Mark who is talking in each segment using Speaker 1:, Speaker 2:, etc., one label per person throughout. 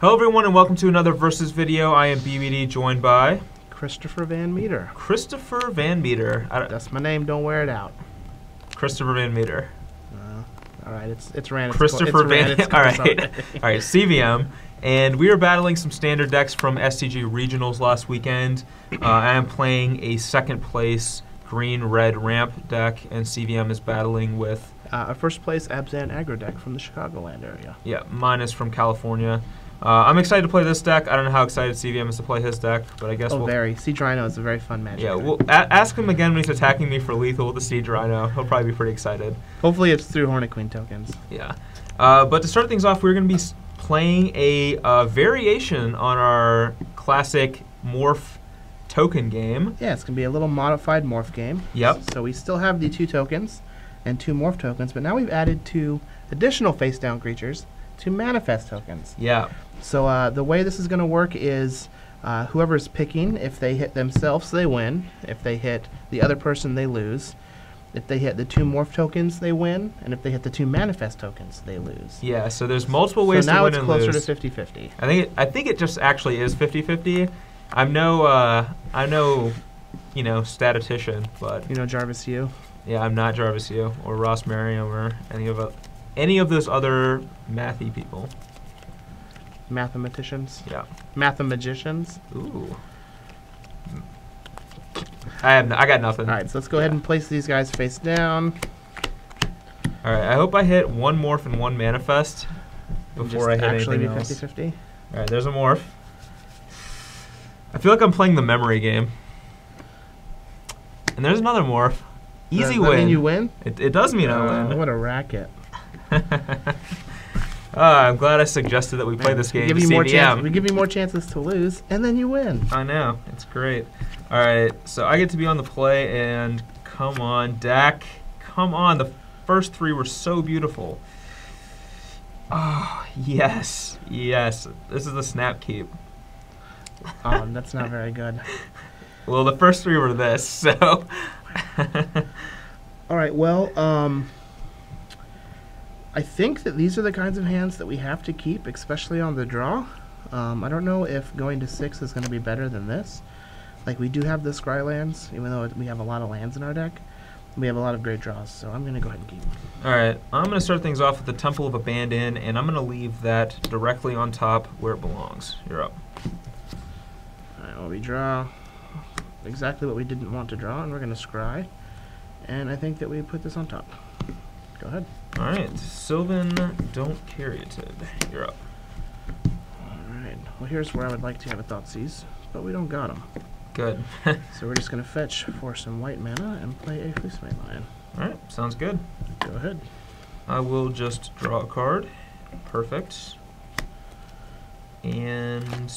Speaker 1: Hello everyone and welcome to another Versus video. I am BBD joined by
Speaker 2: Christopher VanMeter.
Speaker 1: Christopher VanMeter.
Speaker 2: That's my name, don't wear it out.
Speaker 1: Christopher VanMeter.
Speaker 2: Alright, it's ran.
Speaker 1: Christopher VanMeter. Alright, CVM. And we are battling some standard decks from STG Regionals last weekend. I am playing a second place green-red ramp deck, and CVM is battling with
Speaker 2: a first place Abzan aggro deck from the Chicagoland area.
Speaker 1: Yeah, mine is from California. I'm excited to play this deck. I don't know how excited CVM is to play his deck, but I guess we'll...
Speaker 2: very. Siege Rhino is a very fun matchup.
Speaker 1: Yeah, we'll ask him again when he's attacking me for lethal with the Siege Rhino. He'll probably be pretty excited.
Speaker 2: Hopefully it's through Hornet Queen tokens.
Speaker 1: Yeah. But to start things off, we're going to be playing a variation on our classic morph token game.
Speaker 2: Yeah, it's going to be a little modified morph game.
Speaker 1: Yep.
Speaker 2: So we still have the 2 tokens and 2 morph tokens, but now we've added 2 additional face-down creatures, 2 manifest tokens.
Speaker 1: Yeah.
Speaker 2: So the way this is going to work is whoever's picking, if they hit themselves, they win. If they hit the other person, they lose. If they hit the 2 morph tokens, they win. And if they hit the 2 manifest tokens, they lose.
Speaker 1: Yeah, so there's multiple ways to win and lose.
Speaker 2: So now it's closer to 50-50.
Speaker 1: I think it just actually is 50-50. I'm no statistician, but...
Speaker 2: You know Jarvis Yu?
Speaker 1: Yeah, I'm not Jarvis Yu or Ross Merriam or any of those other mathy people.
Speaker 2: Mathematicians?
Speaker 1: Yeah.
Speaker 2: Mathemagicians?
Speaker 1: Ooh. I got nothing.
Speaker 2: Alright, so let's go ahead and place these guys face down.
Speaker 1: Alright, I hope I hit 1 morph and 1 manifest before I hit anything else.
Speaker 2: Actually 50-50?
Speaker 1: Alright, there's a morph. I feel like I'm playing the memory game. And there's another morph. Easy win.
Speaker 2: Does that mean you win?
Speaker 1: It does mean I win.
Speaker 2: What a racket.
Speaker 1: I'm glad I suggested that we play this game.
Speaker 2: We give you more chances to lose, and then you win.
Speaker 1: I know. It's great. All right, so I get to be on the play, and come on, Dak. Come on. The first 3 were so beautiful. Oh, yes. Yes. This is the snap keep.
Speaker 2: Oh, that's not very good.
Speaker 1: Well, the first 3 were this, so...
Speaker 2: All right, well, I think that these are the kinds of hands that we have to keep, especially on the draw. I don't know if going to 6 is going to be better than this. Like, we do have the Scry lands, even though we have a lot of lands in our deck. We have a lot of great draws, so I'm going to go ahead and keep them.
Speaker 1: Alright, I'm going to start things off with the Temple of Abandon, and I'm going to leave that directly on top where it belongs. You're up.
Speaker 2: Alright, well, we draw exactly what we didn't want to draw, and we're going to Scry. And I think that we put this on top. Go ahead.
Speaker 1: Alright, Sylvan, don't carry it. You're up.
Speaker 2: Alright, well here's where I would like to have a Thoughtseize, but we don't got them.
Speaker 1: Good.
Speaker 2: So we're just going to fetch for some white mana and play a Fleecemane Lion.
Speaker 1: Alright, sounds good.
Speaker 2: Go ahead.
Speaker 1: I will just draw a card. Perfect. And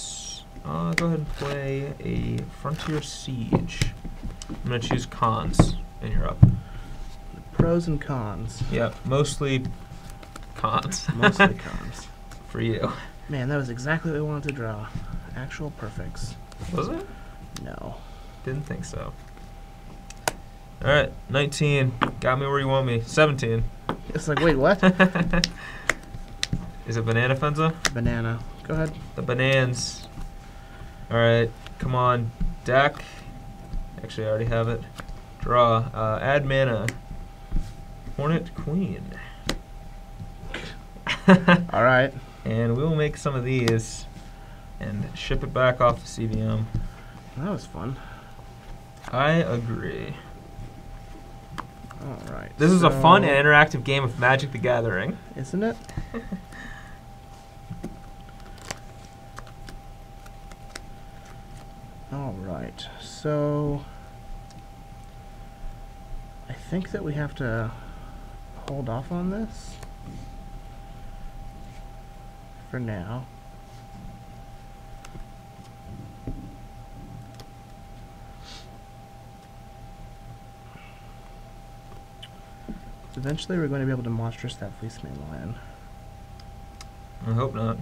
Speaker 1: I'll go ahead and play a Frontier Siege. I'm going to choose cons, and you're up.
Speaker 2: Pros and cons.
Speaker 1: Yeah, mostly cons.
Speaker 2: Mostly cons.
Speaker 1: For you.
Speaker 2: Man, that was exactly what we wanted to draw. Actual perfects.
Speaker 1: Was it?
Speaker 2: No.
Speaker 1: Didn't think so. Alright, 19. Got me where you want me. 17.
Speaker 2: It's like, wait, what?
Speaker 1: Is it Banana Fenza?
Speaker 2: Banana. Go ahead.
Speaker 1: The Banans. Alright, come on. Deck. Actually, I already have it. Draw. Add mana. Hornet Queen.
Speaker 2: Alright.
Speaker 1: And we'll make some of these and ship it back off to CVM.
Speaker 2: That was fun.
Speaker 1: I agree.
Speaker 2: Alright.
Speaker 1: This is a fun and interactive game of Magic the Gathering.
Speaker 2: Isn't it? Alright, so I think that we have to hold off on this for now. Eventually we're going to be able to monstrous that Fleecemane Lion.
Speaker 1: I hope not.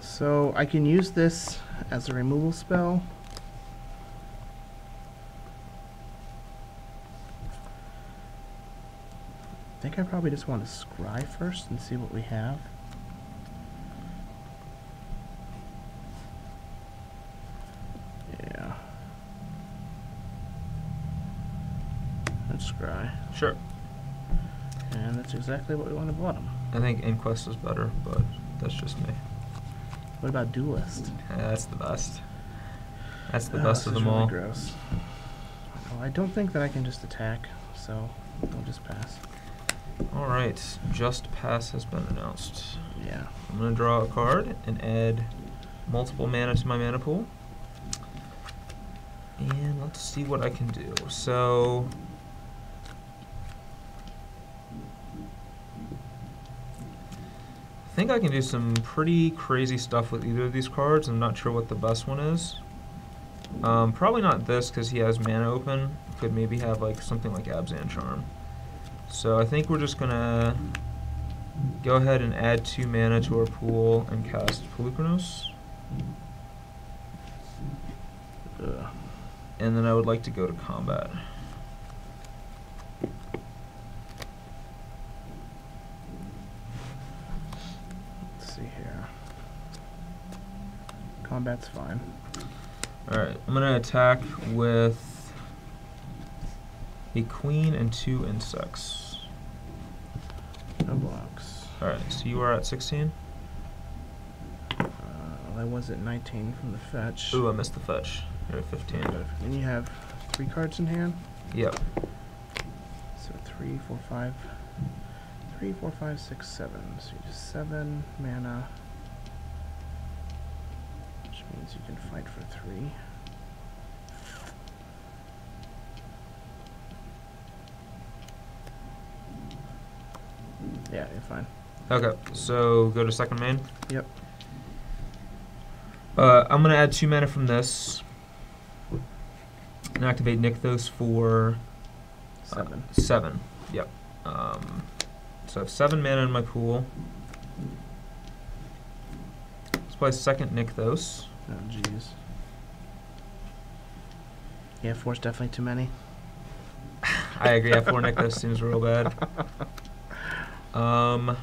Speaker 2: So I can use this as a removal spell. I think I probably just want to scry first and see what we have. Yeah. Let's scry.
Speaker 1: Sure.
Speaker 2: And that's exactly what we want to bottom.
Speaker 1: I think Inquest is better, but that's just me.
Speaker 2: What about Duelist?
Speaker 1: Yeah, that's the best. That's the best of them
Speaker 2: really
Speaker 1: all.
Speaker 2: Gross. Well, I don't think that I can just attack, so I'll just pass.
Speaker 1: Alright, just pass has been announced.
Speaker 2: Yeah.
Speaker 1: I'm going to draw a card and add multiple mana to my mana pool. And let's see what I can do. So, I think I can do some pretty crazy stuff with either of these cards. I'm not sure what the best one is. Probably not this because he has mana open. Could maybe have like something like Abzan Charm. So I think we're just gonna go ahead and add 2 mana to our pool and cast Polukranos. And then I would like to go to combat.
Speaker 2: Let's see here. Combat's fine.
Speaker 1: Alright, I'm gonna attack with a queen and 2 insects.
Speaker 2: No blocks.
Speaker 1: Alright, so you are at 16?
Speaker 2: I was at 19 from the fetch.
Speaker 1: Ooh, I missed the fetch. You're at 15.
Speaker 2: And you have 3 cards in hand?
Speaker 1: Yep.
Speaker 2: So 3, 4, 5. 3, 4, 5, 6, 7. So you just 7 mana. Which means you can fight for 3. Yeah, you're fine.
Speaker 1: Okay, so go to second main.
Speaker 2: Yep.
Speaker 1: I'm going to add 2 mana from this and activate Nykthos for
Speaker 2: 7.
Speaker 1: 7. Yep. So I have 7 mana in my pool. Let's play second Nykthos.
Speaker 2: Oh, jeez. Yeah, 4's definitely too many.
Speaker 1: I agree. Yeah, 4 Nykthos seems real bad. Alright,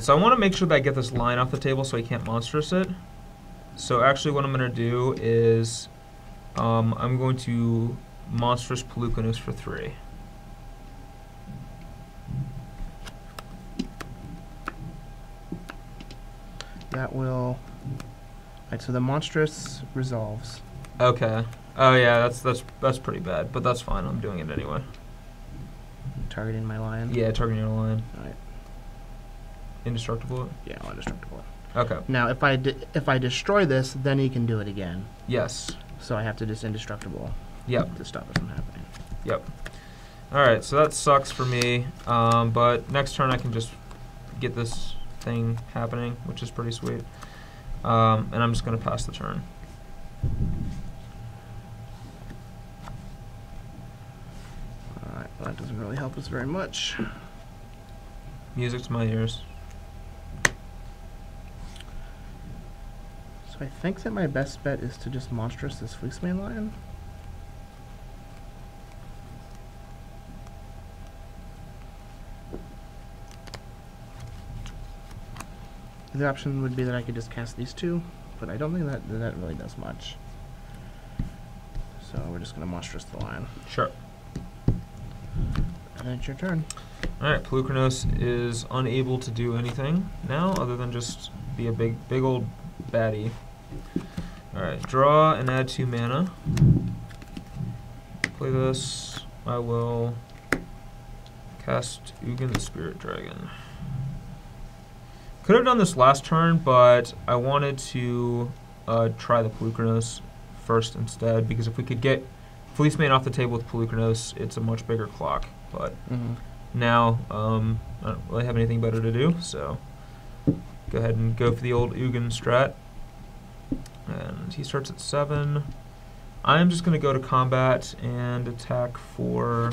Speaker 1: so I want to make sure that I get this line off the table so I can't monstrous it. So actually what I'm going to do is I'm going to monstrous Polukranos for 3.
Speaker 2: That will... Alright, so the monstrous resolves.
Speaker 1: Okay. Oh yeah, that's pretty bad, but that's fine. I'm doing it anyway.
Speaker 2: Targeting my lion?
Speaker 1: Yeah, targeting your lion.
Speaker 2: Alright.
Speaker 1: Indestructible?
Speaker 2: Yeah, I'll indestructible it.
Speaker 1: Okay.
Speaker 2: Now, if I destroy this, then he can do it again.
Speaker 1: Yes.
Speaker 2: So I have to just indestructible.
Speaker 1: Yep.
Speaker 2: To stop it from happening.
Speaker 1: Yep. Alright, so that sucks for me. But next turn I can just get this thing happening, which is pretty sweet. And I'm just going to pass the turn.
Speaker 2: Alright, well, that doesn't really help us very much.
Speaker 1: Music to my ears.
Speaker 2: So I think that my best bet is to just monstrous this Fleeceman Lion. The option would be that I could just cast these 2, but I don't think that really does much. So we're just going to monstrous the lion.
Speaker 1: Sure.
Speaker 2: And then it's your turn.
Speaker 1: Alright, Polukranos is unable to do anything now other than just be a big old baddie. Alright, draw and add 2 mana. Play this. I will cast Ugin the Spirit Dragon. Could have done this last turn, but I wanted to try the Polukranos first instead, because if we could get Fleeceman off the table with Polukranos, it's a much bigger clock. But now I don't really have anything better to do, so go ahead and go for the old Ugin strat. And he starts at 7. I'm just going to go to combat and attack for...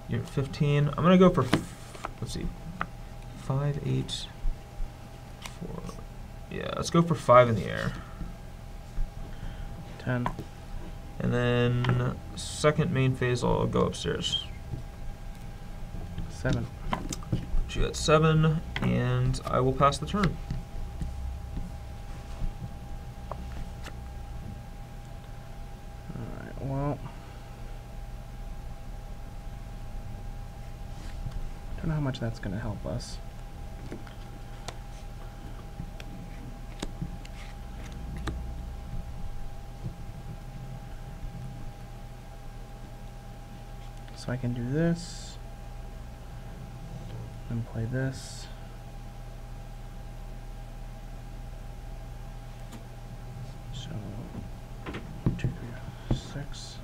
Speaker 1: You're at 15. I'm going to go for, let's see, 5, 8, 4. Yeah, let's go for 5 in the air.
Speaker 2: 10.
Speaker 1: And then second main phase, I'll go upstairs.
Speaker 2: 7.
Speaker 1: Put you at 7, and I will pass the turn.
Speaker 2: Alright, well. I don't know how much that's going to help us. So I can do this, and play this. So, 1, 2, 3, 6.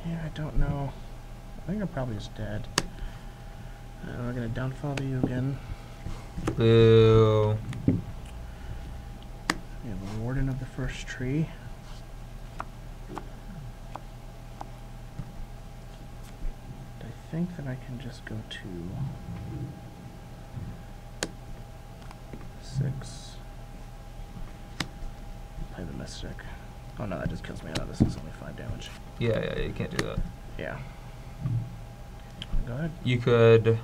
Speaker 2: Yeah, I don't know. I think I'm probably just dead. We're gonna downfall to you again.
Speaker 1: Boo.
Speaker 2: We have a warden of the first tree. I think that I can just go to 6. Play the mystic. Oh no, that just kills me. Oh, this is only 5 damage.
Speaker 1: Yeah, you can't do that.
Speaker 2: Yeah. Go ahead.
Speaker 1: You could...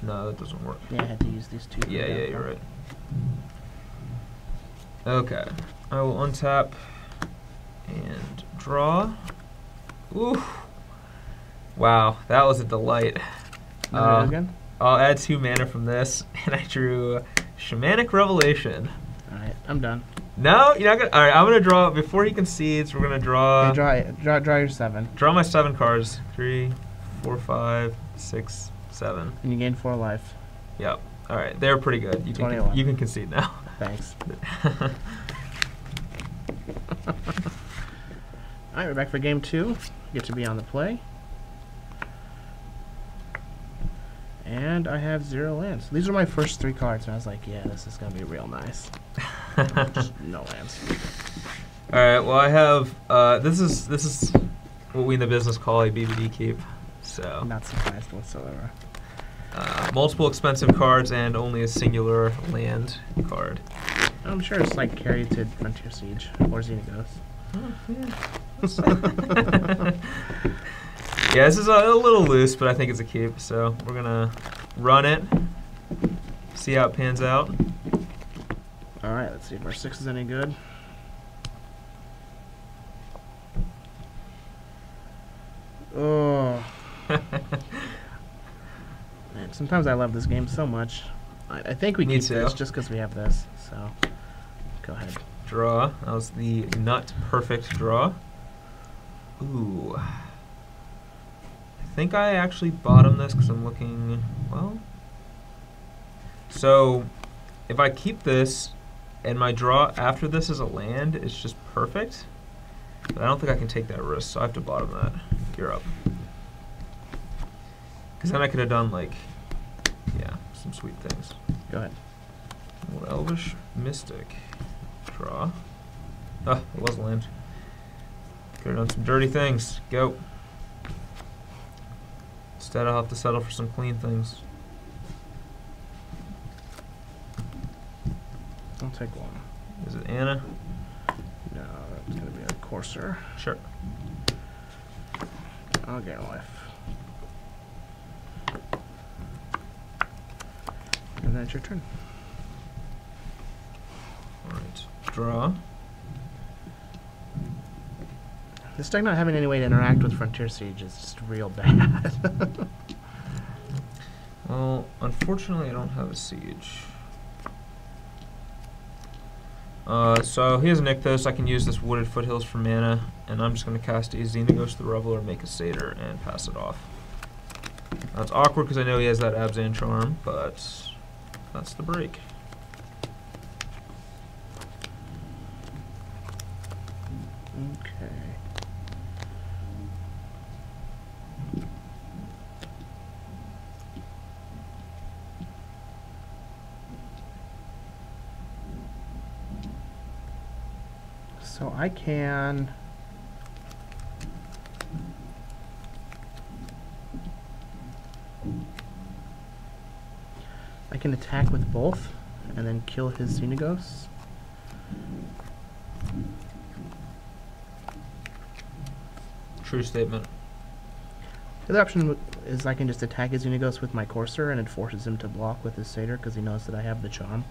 Speaker 1: No, that doesn't work.
Speaker 2: Yeah, I had to use these 2.
Speaker 1: Yeah, you're right. Okay, I will untap and draw. Ooh. Wow, that was a delight.
Speaker 2: Again?
Speaker 1: I'll add 2 mana from this, and I drew Shamanic Revelation.
Speaker 2: Alright, I'm done.
Speaker 1: No, you're not gonna. Alright, I'm gonna draw before he concedes. We're gonna draw.
Speaker 2: Okay, draw your 7.
Speaker 1: Draw my 7 cards. 3, 4, 5, 6, 7.
Speaker 2: And you gain 4 life.
Speaker 1: Yep. Alright, they're pretty good. You can concede now.
Speaker 2: Thanks. Alright, we're back for game 2. Get to be on the play. And I have 0 lands. These are my first 3 cards, and I was like, yeah, this is going to be real nice. Just no lands.
Speaker 1: Alright, well I have, this is what we in the business call a BBD keep. So
Speaker 2: I'm not surprised whatsoever.
Speaker 1: Multiple expensive cards and only a singular land card.
Speaker 2: I'm sure it's like carried to Frontier Siege or Xenagos.
Speaker 1: Oh, yeah. Yeah, this is a little loose, but I think it's a keep. So we're gonna run it, see how it pans out.
Speaker 2: All right, let's see if our 6 is any good. Oh. Man, sometimes I love this game so much. I think we keep this just because we have this. So, go ahead.
Speaker 1: Draw. That was the nut perfect draw. Ooh. I think I actually bottom this because I'm looking, well. So, if I keep this and my draw after this is a land, it's just perfect. But I don't think I can take that risk, so I have to bottom that. You're up. Because then I could have done, like, yeah, some sweet things.
Speaker 2: Go ahead.
Speaker 1: Well, Elvish Mystic. Draw. Oh, it was land. Could have done some dirty things. Go. Instead, I'll have to settle for some clean things.
Speaker 2: I'll take 1.
Speaker 1: Is it Anna?
Speaker 2: No, that's going to be a Courser.
Speaker 1: Sure.
Speaker 2: I'll gain life. And then it's your turn.
Speaker 1: Alright. Draw.
Speaker 2: This deck not having any way to interact with Frontier Siege is just real bad.
Speaker 1: Well, unfortunately, I don't have a siege. So he has Nykthos. I can use this Wooded Foothills for mana, and I'm just going to cast a Xenagos the Reveler, make a Satyr, and pass it off. That's awkward because I know he has that Abzan charm, but that's the break.
Speaker 2: Okay. So I can can attack with both and then kill his Xenagos.
Speaker 1: True statement.
Speaker 2: The other option is I can just attack his Xenagos with my Courser, and it forces him to block with his Satyr because he knows that I have the charm,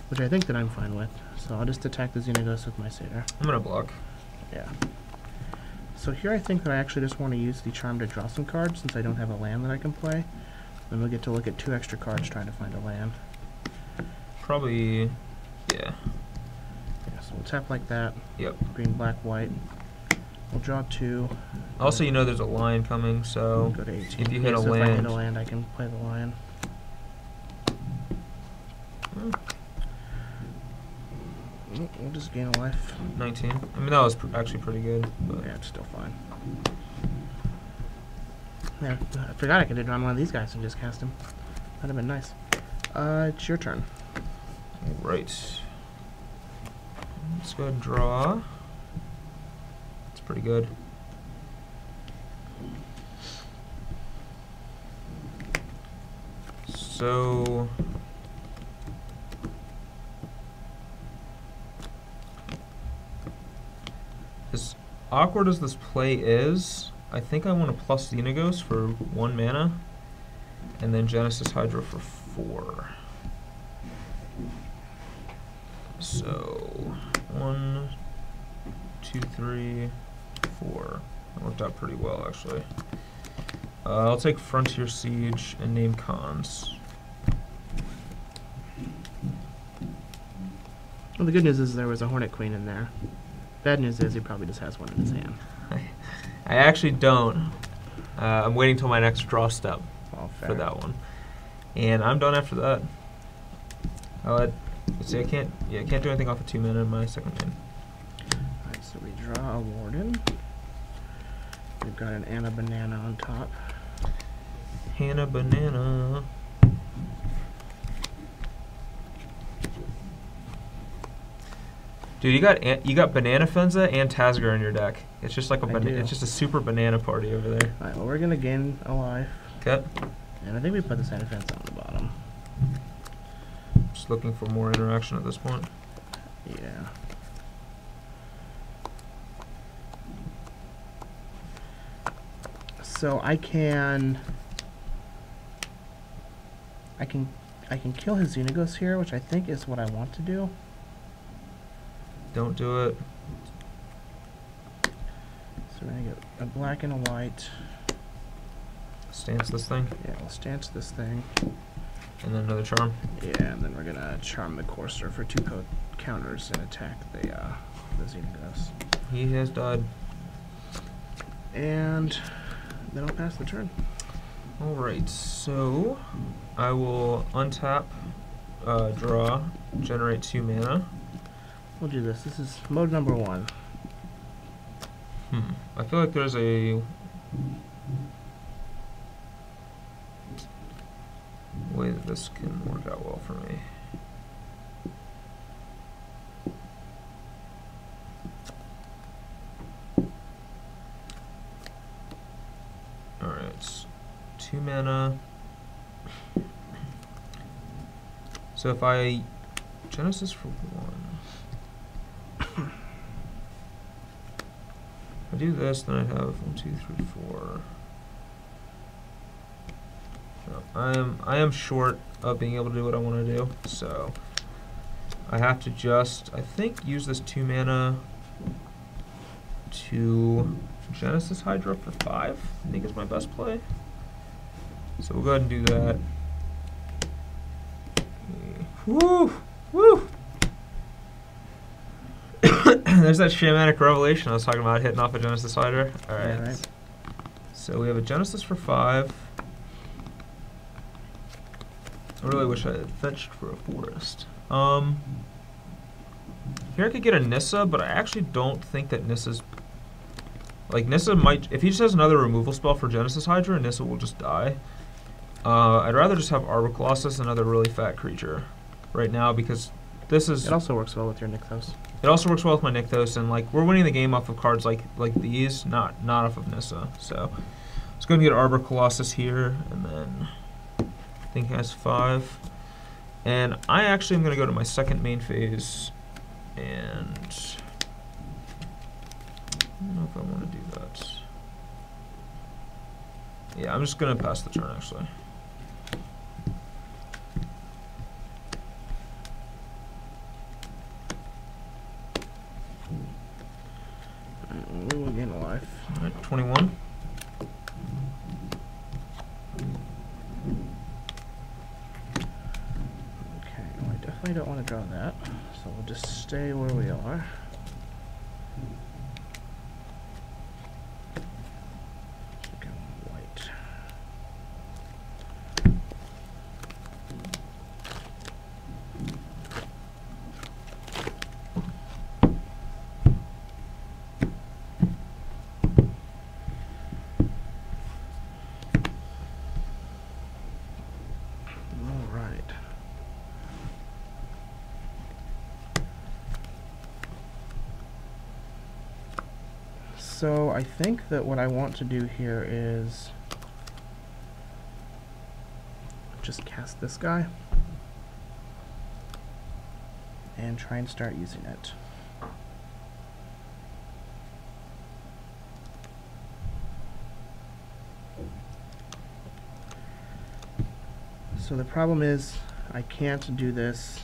Speaker 2: which I think that I'm fine with. So I'll just attack the Xenagos with my Satyr.
Speaker 1: I'm gonna block.
Speaker 2: Yeah. So here I think that I actually just want to use the charm to draw some cards since I don't have a land that I can play. Then we'll get to look at 2 extra cards trying to find a land.
Speaker 1: Probably, yeah.
Speaker 2: Yeah, so we'll tap like that.
Speaker 1: Yep.
Speaker 2: Green, black, white. We'll draw 2.
Speaker 1: Also, you know there's a lion coming, so
Speaker 2: Go to 18.
Speaker 1: if you hit a
Speaker 2: so
Speaker 1: land,
Speaker 2: if I hit a land, I can play the lion. We'll just gain a life.
Speaker 1: 19. I mean, that was actually pretty good. But
Speaker 2: Yeah, it's still fine. Yeah, I forgot I could have drawn one of these guys and just cast him. That'd have been nice. It's your turn.
Speaker 1: Right. Let's go ahead and draw. It's pretty good. So as awkward as this play is, I think I want to plus Xenagos for 1 mana, and then Genesis Hydra for 4. So 1, 2, 3, 4. That worked out pretty well, actually. I'll take Frontier Siege and name cons.
Speaker 2: Well, the good news is there was a Hornet Queen in there. Bad news is he probably just has one in his hand.
Speaker 1: I actually don't. I'm waiting till my next draw step for that one, and I'm done after that. Let's see, I can't do anything off of 2 mana in my second turn.
Speaker 2: Alright, so we draw a Warden. We've got an Anna Banana on top.
Speaker 1: Hannah Banana. Dude, you got Banana Fenza and Tazgar in your deck. It's just like it's just a super banana party over there.
Speaker 2: Alright, well we're gonna gain a life.
Speaker 1: Okay.
Speaker 2: And I think we put the Santa Fence on the bottom.
Speaker 1: Just looking for more interaction at this point.
Speaker 2: Yeah. So I can kill his Xenagos here, which I think is what I want to do.
Speaker 1: Don't do it.
Speaker 2: So we're gonna get a black and a white.
Speaker 1: Stance this thing.
Speaker 2: Yeah, we'll stance this thing.
Speaker 1: And then another charm.
Speaker 2: Yeah, and then we're gonna charm the Courser for 2 counters and attack the Xenagos.
Speaker 1: He has died.
Speaker 2: And then I'll pass the turn.
Speaker 1: Alright, so I will untap, draw, generate 2 mana.
Speaker 2: We'll do this. This is mode number 1.
Speaker 1: I feel like there's a way that this can work out well for me. Alright, 2 mana. So if I Genesis for 1. If I do this, then I have 1, 2, 3, 4. No, I am short of being able to do what I want to do, so I have to just, I think, use this 2 mana to Genesis Hydra for 5. I think is my best play. So we'll go ahead and do that. Woo! Woo! There's that shamanic revelation I was talking about, hitting off a Genesis Hydra. Alright.
Speaker 2: Yeah, right.
Speaker 1: So we have a Genesis for 5. I really wish I had fetched for a forest. Here I could get a Nissa, but I actually don't think that Nissa's... Like, Nissa might... If he just has another removal spell for Genesis Hydra, Nissa will just die. I'd rather just have Arbor Colossus, another really fat creature, right now, because this is...
Speaker 2: It also works well with your Nykthos.
Speaker 1: It also works well with my Nykthos, and like we're winning the game off of cards like these, not off of Nissa. So let's go and get Arbor Colossus here, and then think he has 5. And I actually am going to go to my second main phase, and I don't know if I want to do that. Yeah, I'm just going to pass the turn, actually.
Speaker 2: We will gain a life.
Speaker 1: All right, 21.
Speaker 2: Okay, well, I definitely don't want to draw that, so we'll just stay where we are. Go white. So I think that what I want to do here is just cast this guy and try and start using it. So the problem is I can't do this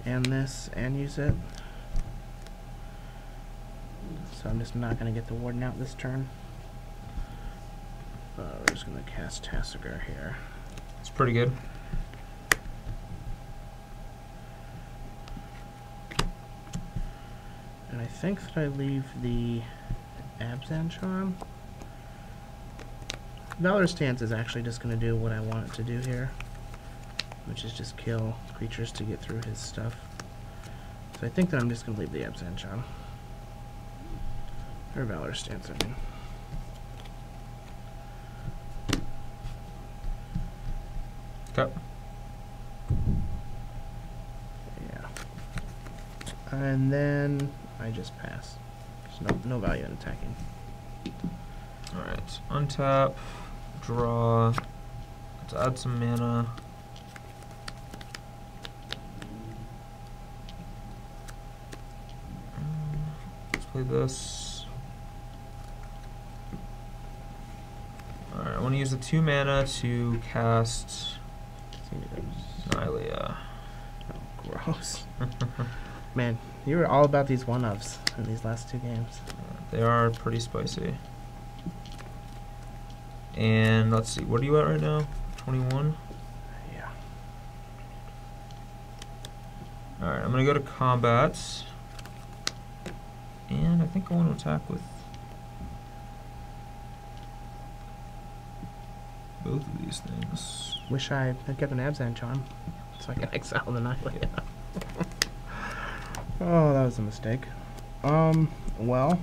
Speaker 2: and use it. So I'm just not going to get the Warden out this turn. We're just going to cast Tassiger here.
Speaker 1: It's pretty good.
Speaker 2: And I think that I leave the Abzan charm. Valor Stance is actually just going to do what I want it to do here, which is just kill creatures to get through his stuff. So I think that I'm just going to leave the Abzan charm. Or Valor Stance, I mean.
Speaker 1: Okay.
Speaker 2: Yeah. And then I just pass. There's no value in attacking.
Speaker 1: Alright, untap, draw, let's add some mana. Let's play this. Alright, I want to use the 2 mana to cast Nylea.
Speaker 2: Oh, gross. Man, you were all about these one-ups in these last 2 games.
Speaker 1: They are pretty spicy. And let's see, what are you at right now? 21?
Speaker 2: Yeah.
Speaker 1: Alright, I'm going to go to combat. And I think I want to attack with both of these things.
Speaker 2: Wish I had kept an Abzan charm so I could exile the Nylea. Oh, that was a mistake. Well.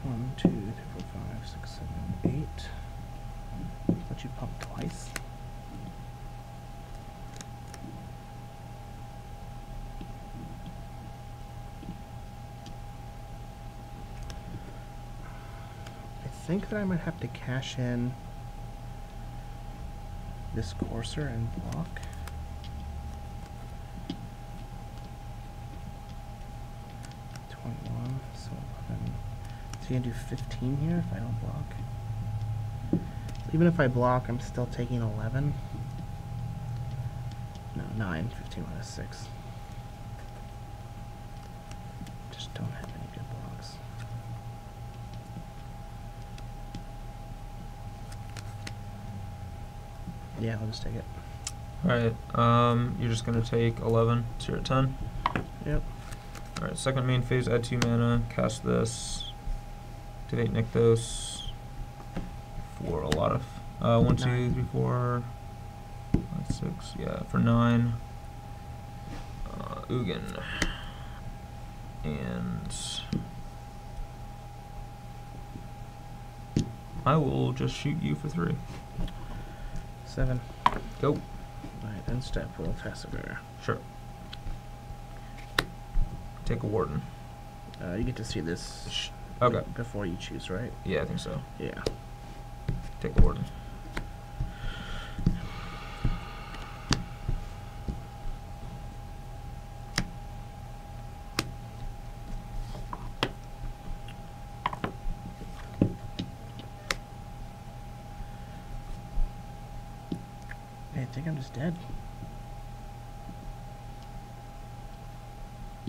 Speaker 2: 1, 2, 3, 4, 5, 6, 7, 8. Let you pump twice. I think that I might have to cash in this Courser and block. So 11. So you can do 15 here if I don't block. Even if I block, I'm still taking 11. No, 9. 15 minus 6. Just don't have any good blocks. Yeah, I'll just take it.
Speaker 1: Alright, you're just going to take 11, so you're at 10.
Speaker 2: Yep.
Speaker 1: Alright, second main phase, add 2 mana, cast this, activate Nykthos for a lot of, 1, 2, 3, 4, 5, 6, yeah, for 9, Ugin, and I will just shoot you for 3.
Speaker 2: 7.
Speaker 1: Go.
Speaker 2: Alright, then step will Tassiger.
Speaker 1: Sure. Take a Warden.
Speaker 2: You get to see this
Speaker 1: Okay.
Speaker 2: Before you choose, right?
Speaker 1: Yeah, I think so.
Speaker 2: Yeah.
Speaker 1: Take the warden.
Speaker 2: I think I'm just dead.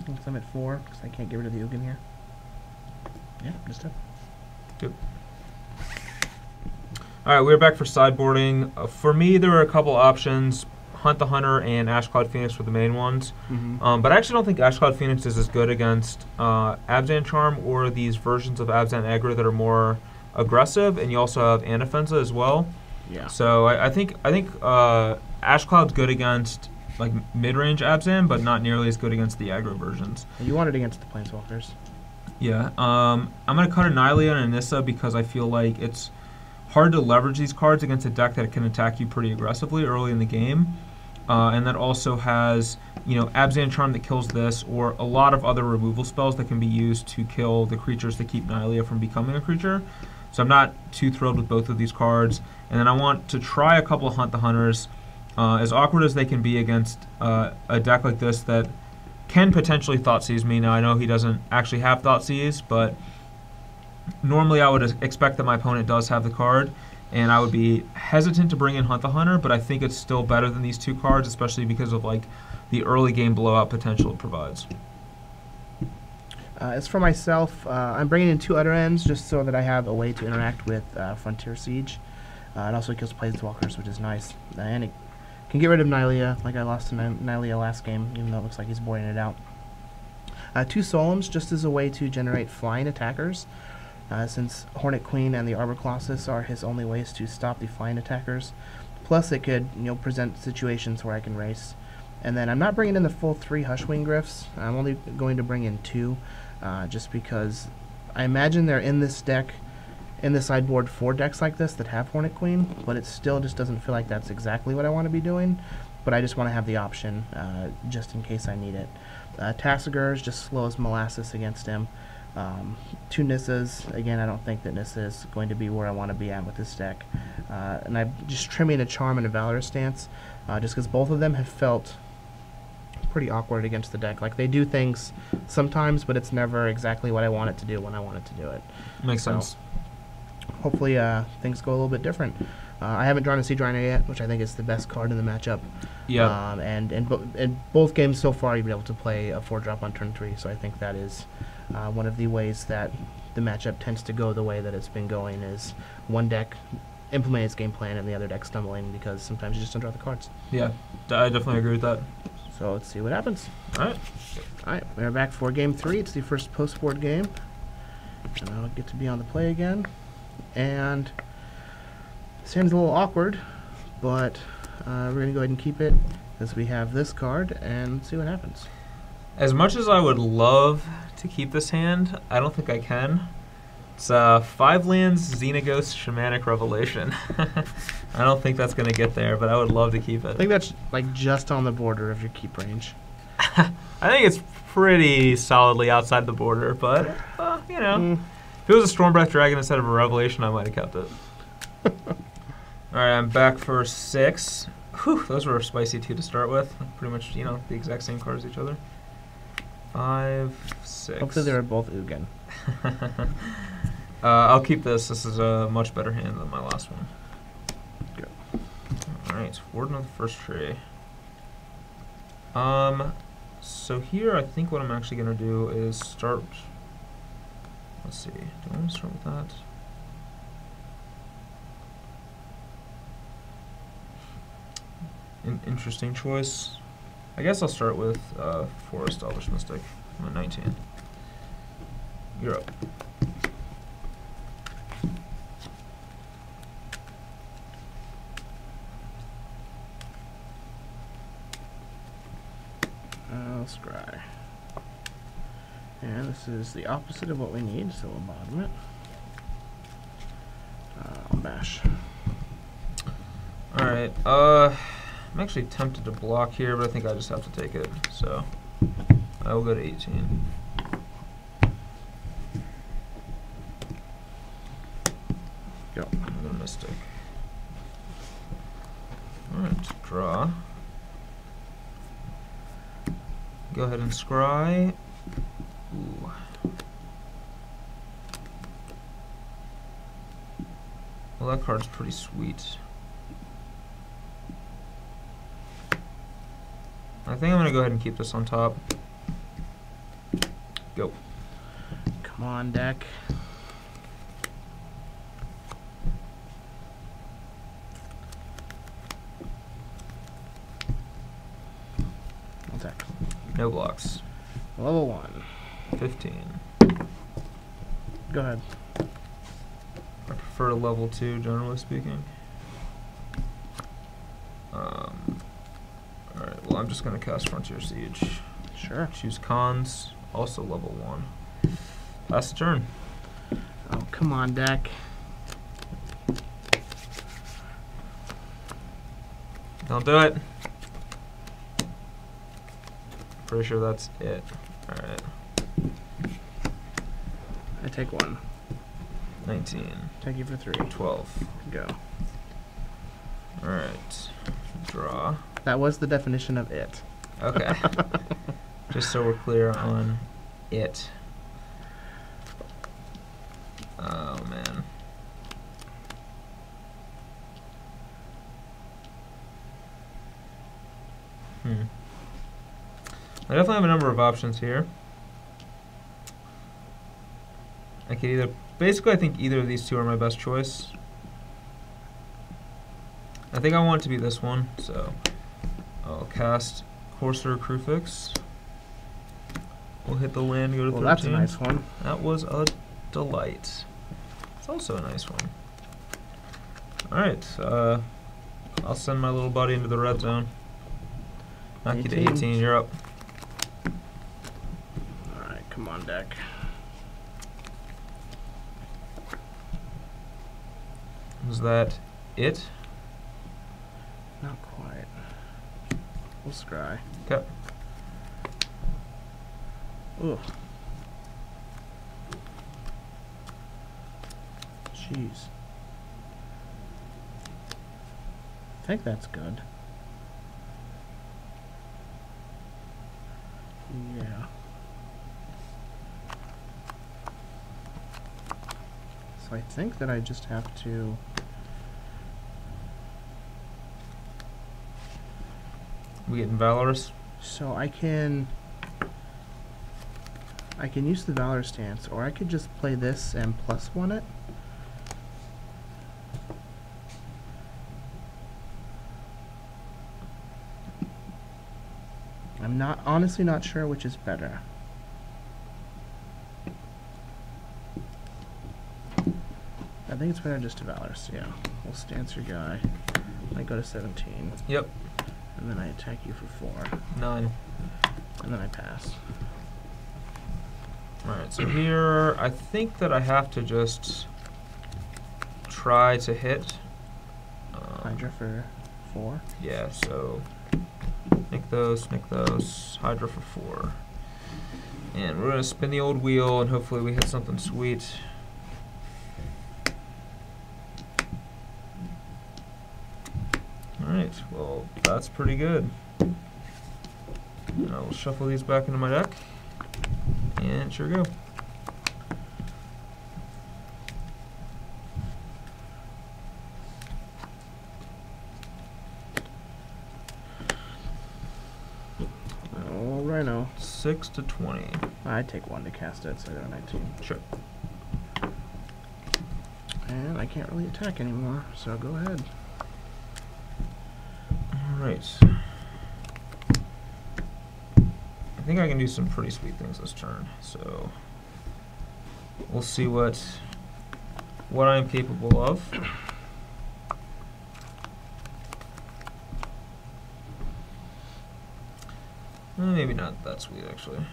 Speaker 2: Since I'm at 4, because I can't get rid of the Ugin here. Yeah, I'm just dead.
Speaker 1: Good. All right, we're back for sideboarding. For me, there were a couple options. Hunt the Hunter and Ashcloud Phoenix were the main ones. But I actually don't think Ashcloud Phoenix is as good against Abzan Charm or these versions of Abzan Aggro that are more aggressive, and you also have Anafenza as well.
Speaker 2: Yeah.
Speaker 1: So I think Ashcloud's good against like mid-range Abzan, but not nearly as good against the aggro versions.
Speaker 2: You want it against the Planeswalkers.
Speaker 1: Yeah. I'm going to cut Annihilator and Anissa because I feel like it's hard to leverage these cards against a deck that can attack you pretty aggressively early in the game. And that also has, Abzan Charm that kills this, or a lot of other removal spells that can be used to kill the creatures to keep Nihilea from becoming a creature. So I'm not too thrilled with both of these cards. And then I want to try a couple of Hunt the Hunters, as awkward as they can be against a deck like this that can potentially Thoughtseize me. Now, I know he doesn't actually have Thoughtseize, but normally I would expect that my opponent does have the card, and I would be hesitant to bring in Hunt the Hunter, but I think it's still better than these two cards, especially because of like the early game blowout potential it provides.
Speaker 2: As for myself, I'm bringing in 2 Utter Ends just so that I have a way to interact with Frontier Siege. It also kills Planeswalkers, which is nice. And it can get rid of Nihilea, like I lost to Nihilea last game, even though it looks like he's boarding it out. 2 Solemns, just as a way to generate flying attackers, since Hornet Queen and the Arbor Colossus are his only ways to stop the flying attackers. Plus, it could present situations where I can race. And then I'm not bringing in the full 3 Hushwing Gryphs. I'm only going to bring in 2, just because I imagine they're in this deck, in the sideboard for decks like this that have Hornet Queen, but it still just doesn't feel like that's exactly what I want to be doing. But I just want to have the option, just in case I need it. Tassiger just slows Molasses against him. 2 Nissas. Again, I don't think that Nissa is going to be where I want to be at with this deck. And I'm just trimming a Charm and a Valorous Stance, just because both of them have felt pretty awkward against the deck. Like, they do things sometimes, but it's never exactly what I want it to do when I want it to do it.
Speaker 1: Makes sense.
Speaker 2: Hopefully things go a little bit different. I haven't drawn a Sea Driner yet, which I think is the best card in the matchup.
Speaker 1: Yeah.
Speaker 2: And in both games so far, you've been able to play a 4-drop on turn 3, so I think that is one of the ways that the matchup tends to go the way that it's been going, is one deck implementing its game plan and the other deck stumbling because sometimes you just don't draw the cards.
Speaker 1: Yeah, I definitely agree with that.
Speaker 2: So let's see what happens.
Speaker 1: All
Speaker 2: right, we're back for Game 3. It's the first post-board game. And I'll get to be on the play again. And this hand's a little awkward, but we're going to go ahead and keep it because we have this card and see what happens.
Speaker 1: As much as I would love to keep this hand, I don't think I can. It's 5 lands, Xenaghost, Shamanic Revelation. I don't think that's going to get there, but I would love to keep it.
Speaker 2: I think that's like just on the border of your keep range.
Speaker 1: I think it's pretty solidly outside the border, but, if it was a Stormbreath Dragon instead of a Revelation, I might have kept it. Alright, I'm back for 6. Whew, those were spicy 2 to start with. Pretty much, the exact same cards as each other. 5, 6.
Speaker 2: Hopefully they were both Ugin.
Speaker 1: I'll keep this. This is a much better hand than my last one.
Speaker 2: Good.
Speaker 1: Alright, Warden of the First Tree. So here I think what I'm actually going to do is start... Let's see. Do I want to start with that? An interesting choice. I guess I'll start with Forest Elvish Mystic. I'm at 19. You're up.
Speaker 2: Scry. And this is the opposite of what we need, so we'll bottom it. I'll bash.
Speaker 1: Alright, I'm actually tempted to block here, but I think I just have to take it, so I will go to 18.
Speaker 2: Go.
Speaker 1: Another mystic. Alright, draw. Go ahead and scry. Ooh. Well, that card's pretty sweet. I think I'm going to go ahead and keep this on top. Go.
Speaker 2: Come on, deck. Attack.
Speaker 1: No blocks.
Speaker 2: Level 1.
Speaker 1: 15.
Speaker 2: Go ahead.
Speaker 1: I prefer to level 2, generally speaking. Alright, well, I'm just going to cast Frontier Siege.
Speaker 2: Sure.
Speaker 1: Choose cons, also level 1. Pass the turn.
Speaker 2: Oh, come on, deck.
Speaker 1: Don't do it. Pretty sure that's it. Alright.
Speaker 2: I take 1.
Speaker 1: 19.
Speaker 2: Take you for 3.
Speaker 1: 12.
Speaker 2: Go.
Speaker 1: Alright. Draw.
Speaker 2: That was the definition of it.
Speaker 1: Okay. Just so we're clear on it. Oh, man. I definitely have a number of options here. I could either... Basically, I think either of these two are my best choice. I think I want it to be this one, so I'll cast Courser Crucifix. We'll hit the land, go to 13.
Speaker 2: Well, that's a nice one.
Speaker 1: That was a delight. It's also a nice one. Alright, I'll send my little buddy into the red zone. Knock you to 18, you're up.
Speaker 2: Alright, come on, deck.
Speaker 1: Was that it?
Speaker 2: Not quite. We'll scry.
Speaker 1: Okay.
Speaker 2: Ugh. Jeez. I think that's good. Yeah. So I think that I just have to...
Speaker 1: We getting Valorous?
Speaker 2: So I can use the Valor stance, or I could just play this and +1 it. I'm honestly not sure which is better. I think it's better just to Valorous, yeah. We'll stance your guy. I go to 17.
Speaker 1: Yep.
Speaker 2: And then I attack you for 4.
Speaker 1: 9.
Speaker 2: And then I pass.
Speaker 1: Alright, so here I think that I have to just try to hit.
Speaker 2: Hydra for 4.
Speaker 1: Yeah, so nick those, Hydra for 4. And we're going to spin the old wheel and hopefully we hit something sweet. Alright, well, that's pretty good. And I'll shuffle these back into my deck. And sure go.
Speaker 2: Oh, Rhino.
Speaker 1: 6 to 20.
Speaker 2: I take 1 to cast it, so I go to 19.
Speaker 1: Sure.
Speaker 2: And I can't really attack anymore, so go ahead.
Speaker 1: Alright. I think I can do some pretty sweet things this turn, so we'll see what I'm capable of. Maybe not that sweet, actually.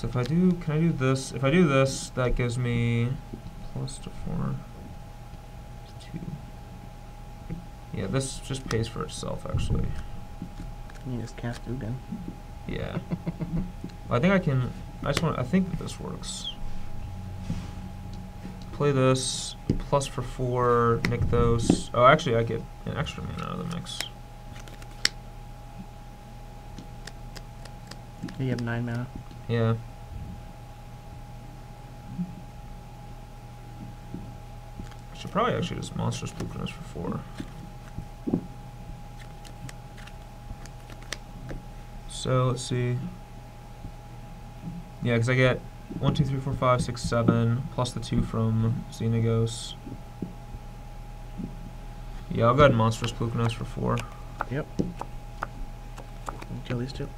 Speaker 1: So if I do, can I do this? If I do this, that gives me plus to 4, 2. Yeah, this just pays for itself, actually.
Speaker 2: You just cast Ugin.
Speaker 1: Yeah. Well, I think I can. I think that this works. Play this, plus for 4, nick those. Oh, actually, I get an extra mana out of the mix.
Speaker 2: You have 9 mana.
Speaker 1: Yeah. I should probably actually just monstrous blueprints for 4. So let's see. Yeah, because I get 1, 2, 3, 4, 5, 6, 7, plus the 2 from Xenagos. Yeah, I'll go ahead and monstrous blueprints for 4.
Speaker 2: Yep. Kill these 2.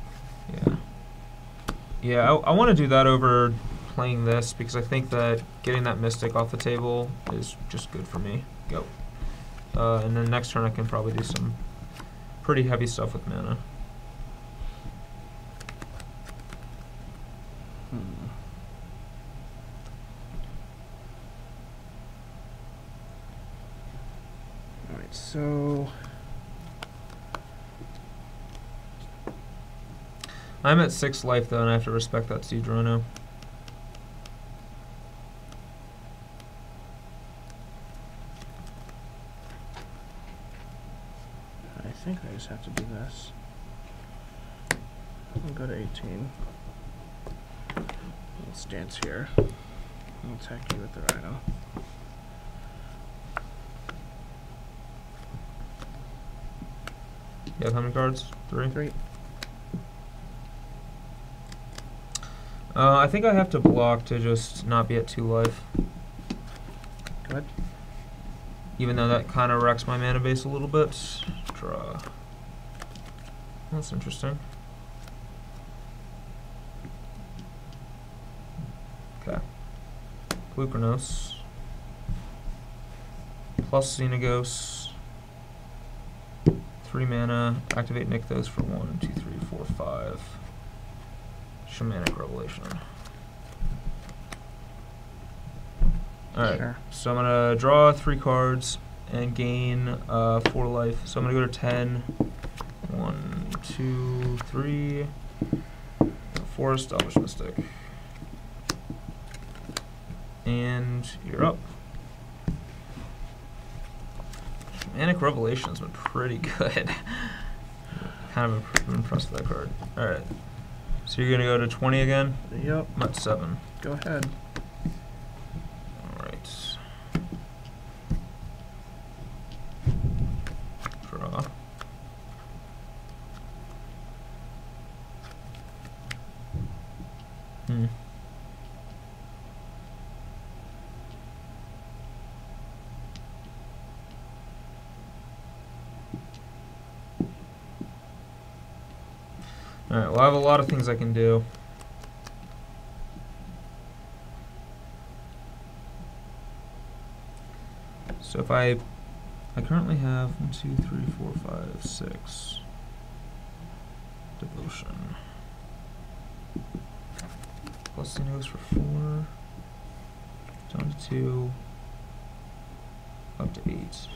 Speaker 1: Yeah. Yeah, I want to do that over playing this because I think that getting that Mystic off the table is just good for me. Go. And then next turn I can probably do some pretty heavy stuff with mana.
Speaker 2: Alright, so
Speaker 1: I'm at 6 life though, and I have to respect that Siege Rhino.
Speaker 2: I think I just have to do this. I'll go to 18. We'll stance here. I'll attack you with the Rhino.
Speaker 1: You have how many cards? 3?
Speaker 2: 3.
Speaker 1: I think I have to block to just not be at 2 life.
Speaker 2: Good.
Speaker 1: Even though that kind of wrecks my mana base a little bit. Draw. That's interesting. Okay. Blue Chronos. Plus Xenagos. 3 mana. Activate Nykthos for 1, 2, 3, 4, 5. Shamanic Revelation. Alright,
Speaker 2: Sure.
Speaker 1: so I'm going to draw 3 cards and gain 4 life. So I'm going to go to 10. 1, 2, 3. 4 Establish Mystic. And you're up. Shamanic Revelation has been pretty good. Kind of impressed with that card. Alright. So you're going to go to 20 again?
Speaker 2: Yep.
Speaker 1: I'm at 7.
Speaker 2: Go ahead.
Speaker 1: Alright. Draw. Alright, well I have a lot of things I can do. So if I currently have 1, 2, 3, 4, 5, 6 devotion. Plus Xenagos for 4. Down to 2. Up to 8.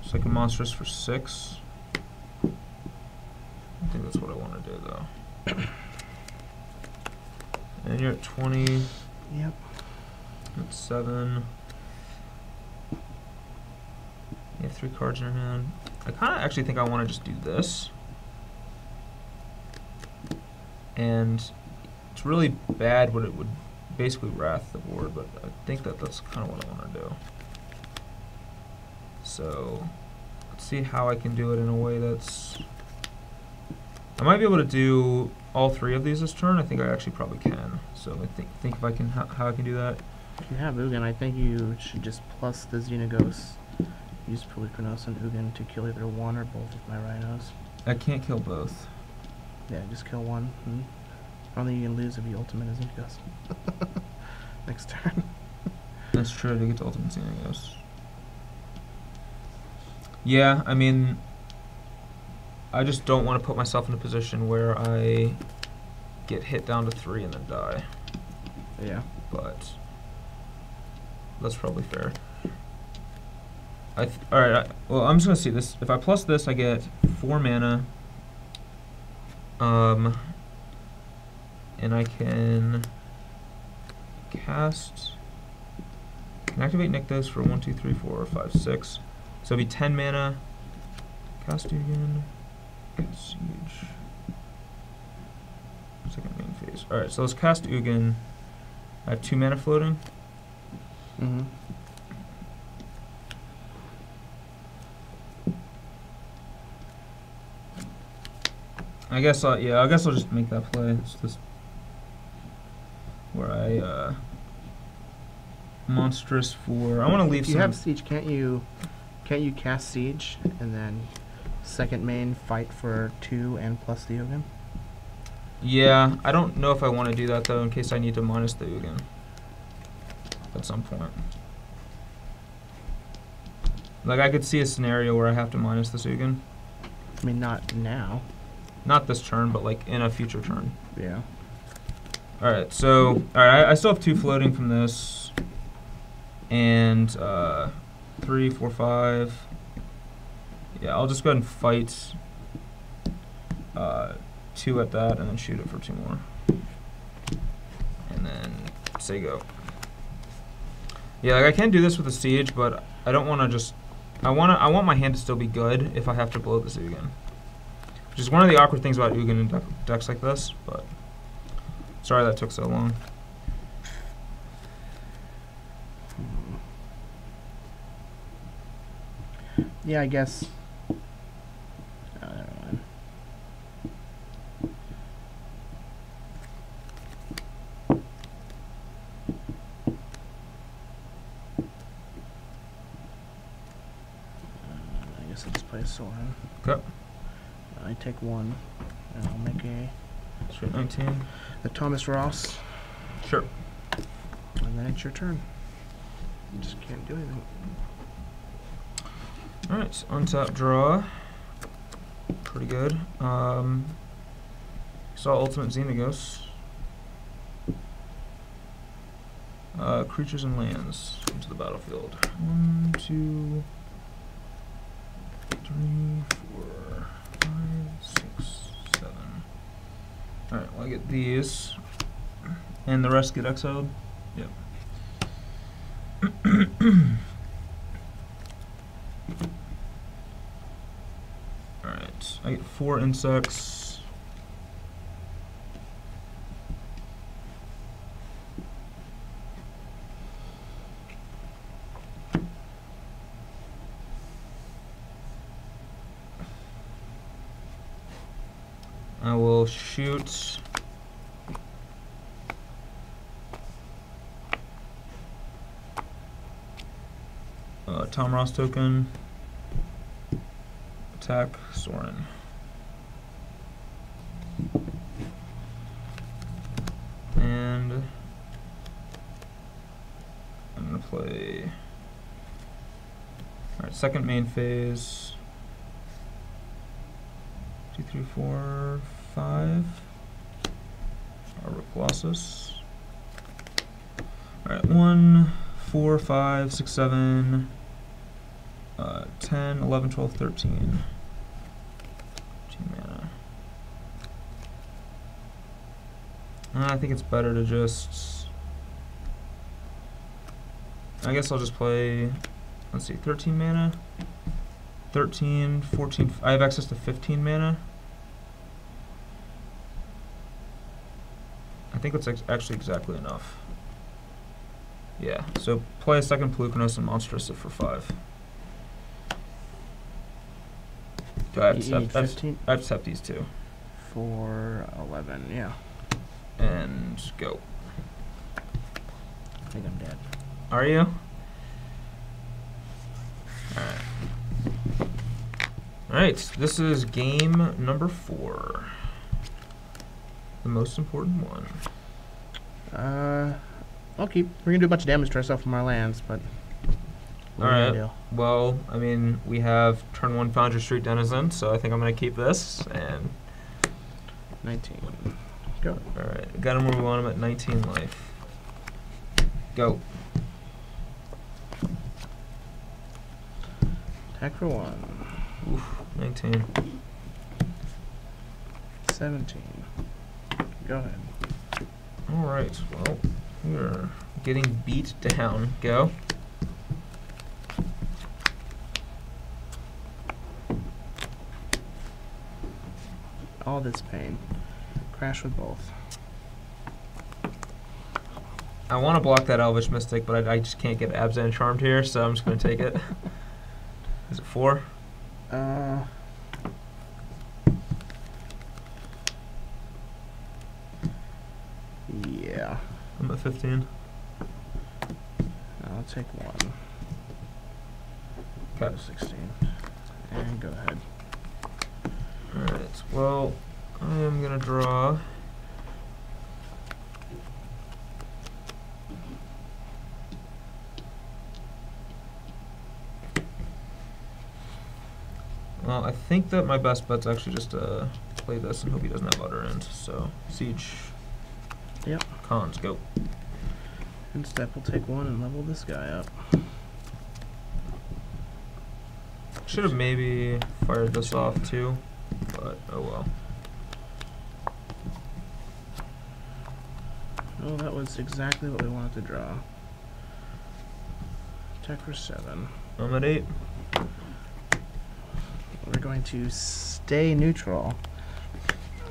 Speaker 1: Second monstrous for 6. I think that's what I want to do though. And you're at 20.
Speaker 2: Yep.
Speaker 1: At 7. You have 3 cards in your hand. I kind of actually think I want to just do this. And it's really bad what it would basically wrath the board, but I think that that's kind of what I want to do. So let's see how I can do it in a way that's... I might be able to do all 3 of these this turn. I think I actually probably can. So I think if I can, how I can do that.
Speaker 2: If you have Ugin, I think you should just plus the Xenagos. Use Polychronos and Ugin to kill either one or both of my Rhinos.
Speaker 1: I can't kill both.
Speaker 2: Yeah, just kill one. Only you can lose if you ultimate Xenagos. Next turn.
Speaker 1: That's true, to get to ultimate Xenagos. Yeah, I mean, I just don't want to put myself in a position where I get hit down to 3 and then die.
Speaker 2: Yeah.
Speaker 1: But that's probably fair. Alright, well, I'm just going to see this. If I plus this, I get 4 mana. And I can cast... Can activate Nykthos for 1, 2, 3, 4, 5, 6. So it'd be 10 mana. Cast Ugin. Cast Siege. Second main phase. Alright, so let's cast Ugin. I have 2 mana floating.
Speaker 2: Mm-hmm.
Speaker 1: I guess I'll just make that play. It's just where I monstrous for. I want to leave.
Speaker 2: If you have siege, can't you cast siege and then second main fight for 2 and plus the Ugin?
Speaker 1: Yeah, I don't know if I want to do that though, in case I need to minus the Ugin at some point. Like I could see a scenario where I have to minus this Ugin.
Speaker 2: I mean, not now.
Speaker 1: Not this turn, but like in a future turn.
Speaker 2: Yeah.
Speaker 1: Alright, so I still have 2 floating from this. And 3, 4, 5. Yeah, I'll just go ahead and fight 2 at that and then shoot it for 2 more. And then say go. Yeah, like I can do this with a siege, but I don't want to just I want my hand to still be good if I have to blow this Ugin. Which is one of the awkward things about Ugin in decks like this, but sorry that took so long.
Speaker 2: Yeah, I guess. I guess I'll just play a Soren.
Speaker 1: Okay.
Speaker 2: I take 1, and I'll make
Speaker 1: Straight 19.
Speaker 2: the Thomas Ross,
Speaker 1: Sure.
Speaker 2: and then it's your turn. You just can't do anything.
Speaker 1: Alright, so untap draw. Pretty good. Saw Ultimate Xenagos. Creatures and lands into the battlefield. 1, 2, 3, 4, 5, 6, 7. Alright, well I get these. And the rest get exiled? Yep. Alright, I get 4 insects. I will shoot Tom Ross token. Attack Soren. And I'm gonna play. Alright, second main phase. 2, 3, 4, 5. Colossus. Alright, 1, 4, 5, 6, 7, 10, 11, 12, 13. 13 mana. I think it's better to just. I guess I'll just play. Let's see, 13 mana. 13, 14. I have access to 15 mana. I think that's actually exactly enough. Yeah, so play a second Pelucanos and Monstrous for 5. Do I have to accept these 2?
Speaker 2: 4, 11, yeah.
Speaker 1: And go.
Speaker 2: I think I'm dead.
Speaker 1: Are you? Alright. Alright, this is game number 4. The most important one.
Speaker 2: We're gonna do a bunch of damage to ourselves from our lands, but What are you gonna do?
Speaker 1: Well, I mean, we have turn 1 Foundry Street Denizen, so I think I'm going to keep this. And
Speaker 2: 19. Go.
Speaker 1: Alright, got him where we want him at 19 life. Go.
Speaker 2: Attack for 1.
Speaker 1: Oof, 19.
Speaker 2: 17. Go ahead.
Speaker 1: Alright, well, we're getting beat down. Go.
Speaker 2: All this pain. Crash with both.
Speaker 1: I want to block that Elvish Mystic, but I just can't get Abzan Charmed here, so I'm just going to take it. Is it 4?
Speaker 2: Yeah.
Speaker 1: I'm at 15.
Speaker 2: I'll take 1.
Speaker 1: Okay.
Speaker 2: 16. And go ahead.
Speaker 1: Alright, well, I am going to draw. Well, I think that my best bet's actually just play this and hope he doesn't have utter end. So, Siege.
Speaker 2: Yep.
Speaker 1: Cons, go.
Speaker 2: And step will take 1 and level this guy up.
Speaker 1: Should have maybe fired this off too, but oh well.
Speaker 2: Oh, that was exactly what we wanted to draw. Attack for 7.
Speaker 1: I'm at 8.
Speaker 2: We're going to stay neutral.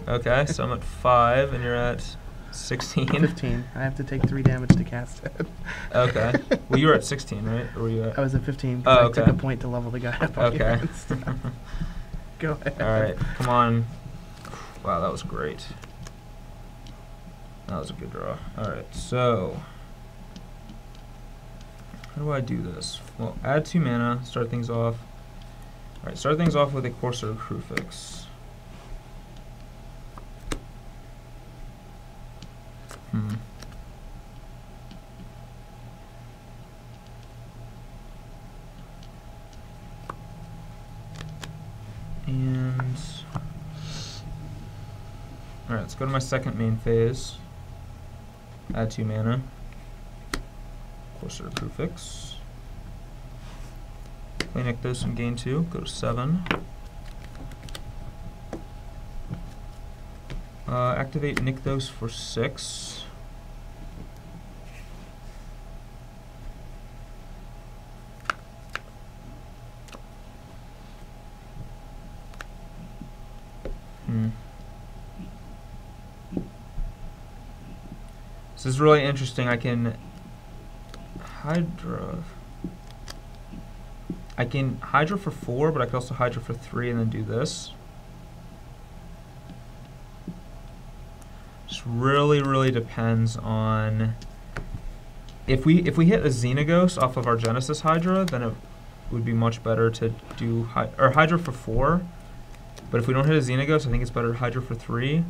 Speaker 1: Okay, so I'm at 5 and you're at 16.
Speaker 2: 15. I have to take 3 damage to cast it.
Speaker 1: Okay. Well, you were at 16, right? Or were you at?
Speaker 2: I was at 15
Speaker 1: Oh,
Speaker 2: because I took a point to level the guy up.
Speaker 1: Okay.
Speaker 2: Go ahead.
Speaker 1: Alright, come on. Wow, that was great. That was a good draw. Alright, so how do I do this? Well, add 2 mana, start things off. Alright, start things off with a Courser Crucifix. And alright, let's go to my second main phase. Add 2 mana. Courser Crucifix. Play Nykthos and gain 2. Go to 7. Activate Nykthos for 6. This is really interesting. I can Hydra. I can Hydra for 4, but I can also Hydra for 3 and then do this. Just really depends on if we hit a Xenagos off of our Genesis Hydra, then it would be much better to do Hydra for 4. But if we don't hit a Xenagos, I think it's better Hydra for 3.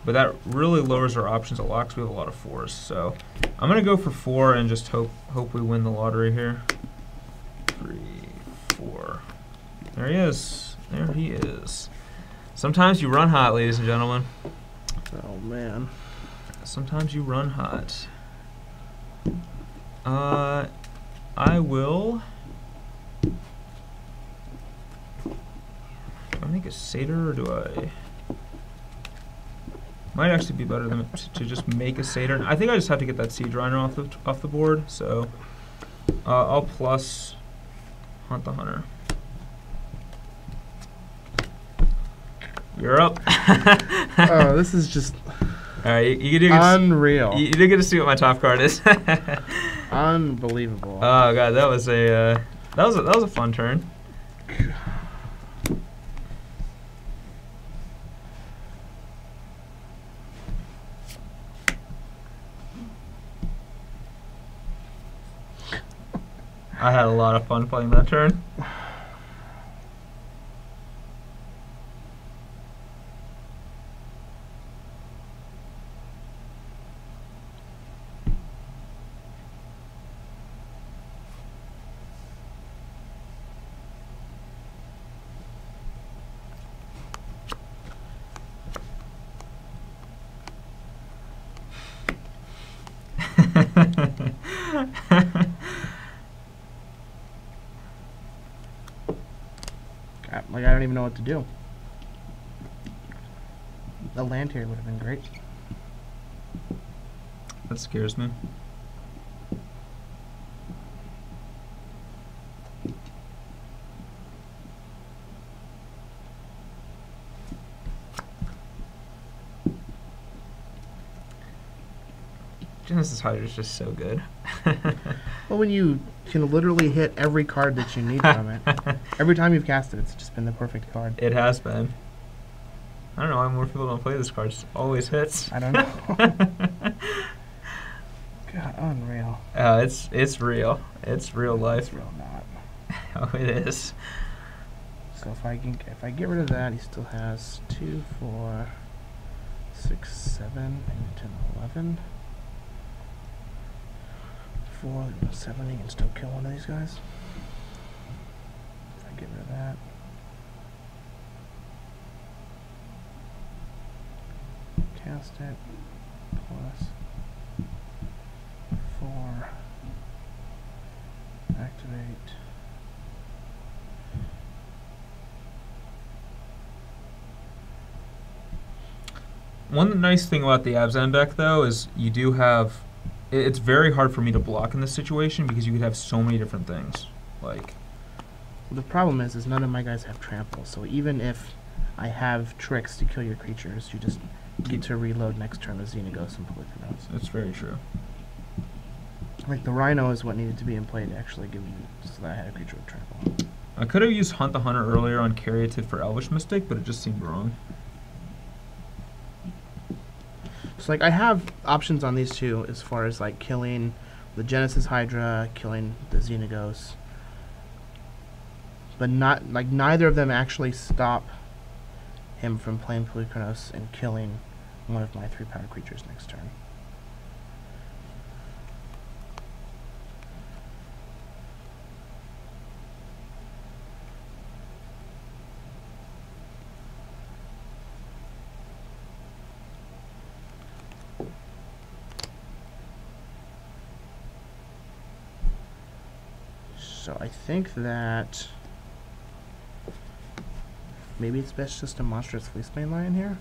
Speaker 1: But that really lowers our options a lot because we have a lot of 4s. So I'm gonna go for 4 and just hope we win the lottery here. 3, 4. There he is. There he is. Sometimes you run hot, ladies and gentlemen.
Speaker 2: Oh man.
Speaker 1: Sometimes you run hot. I will. Do I make a satyr or do I? Might actually be better than to just make a satyr. I think I just have to get that Siege Rhino off the board. So I'll plus Hunt the Hunter. You're up.
Speaker 2: Oh, this is just
Speaker 1: Alright, you do
Speaker 2: unreal.
Speaker 1: You do get to see what my top card is.
Speaker 2: Unbelievable.
Speaker 1: Oh god, that was a fun turn. I had a lot of fun playing that turn.
Speaker 2: Like, I don't even know what to do. A land here would have been great.
Speaker 1: That scares me. Genesis Hydra is just so good.
Speaker 2: Well, when you can literally hit every card that you need from it. Every time you've cast it, it's just been the perfect card.
Speaker 1: It has been. I don't know why more people don't play this card. It always hits.
Speaker 2: I don't know. God, unreal.
Speaker 1: It's real. It's real life.
Speaker 2: It's real not.
Speaker 1: Oh, it is.
Speaker 2: So if I get rid of that, he still has 2, 4, 6, 7, 8, 10, 11. 4, 7, he can still kill one of these guys. If I get rid of that. Cast it. Plus 4. Activate.
Speaker 1: One nice thing about the Abzan deck, though, is you do have... It's very hard for me to block in this situation because you could have so many different things. Like,
Speaker 2: the problem is none of my guys have trample, so even if I have tricks to kill your creatures, you just get to reload next turn with Xenagos and Polychronos.
Speaker 1: that's very true.
Speaker 2: Like, the Rhino is what needed to be in play to actually give me, so that I had a creature with trample.
Speaker 1: I could have used Hunt the Hunter earlier on Caryatid for Elvish Mystic, but it just seemed wrong.
Speaker 2: So, like, I have options on these two as far as, like, killing the Genesis Hydra, killing the Xenagos. But not, like, neither of them actually stop him from playing Polychronos and killing one of my 3-power creatures next turn. So I think that maybe it's best just a Monstrous Fleecebane Lion here.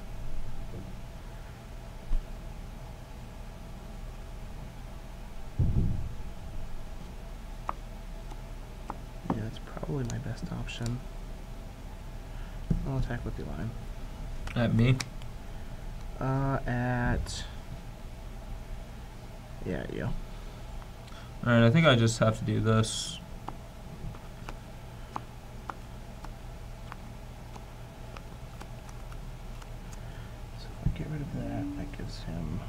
Speaker 2: Yeah, that's probably my best option. I'll attack with the lion.
Speaker 1: At me?
Speaker 2: Yeah, you.
Speaker 1: Alright, I think I just have to do this.
Speaker 2: Get rid of that. That gives him.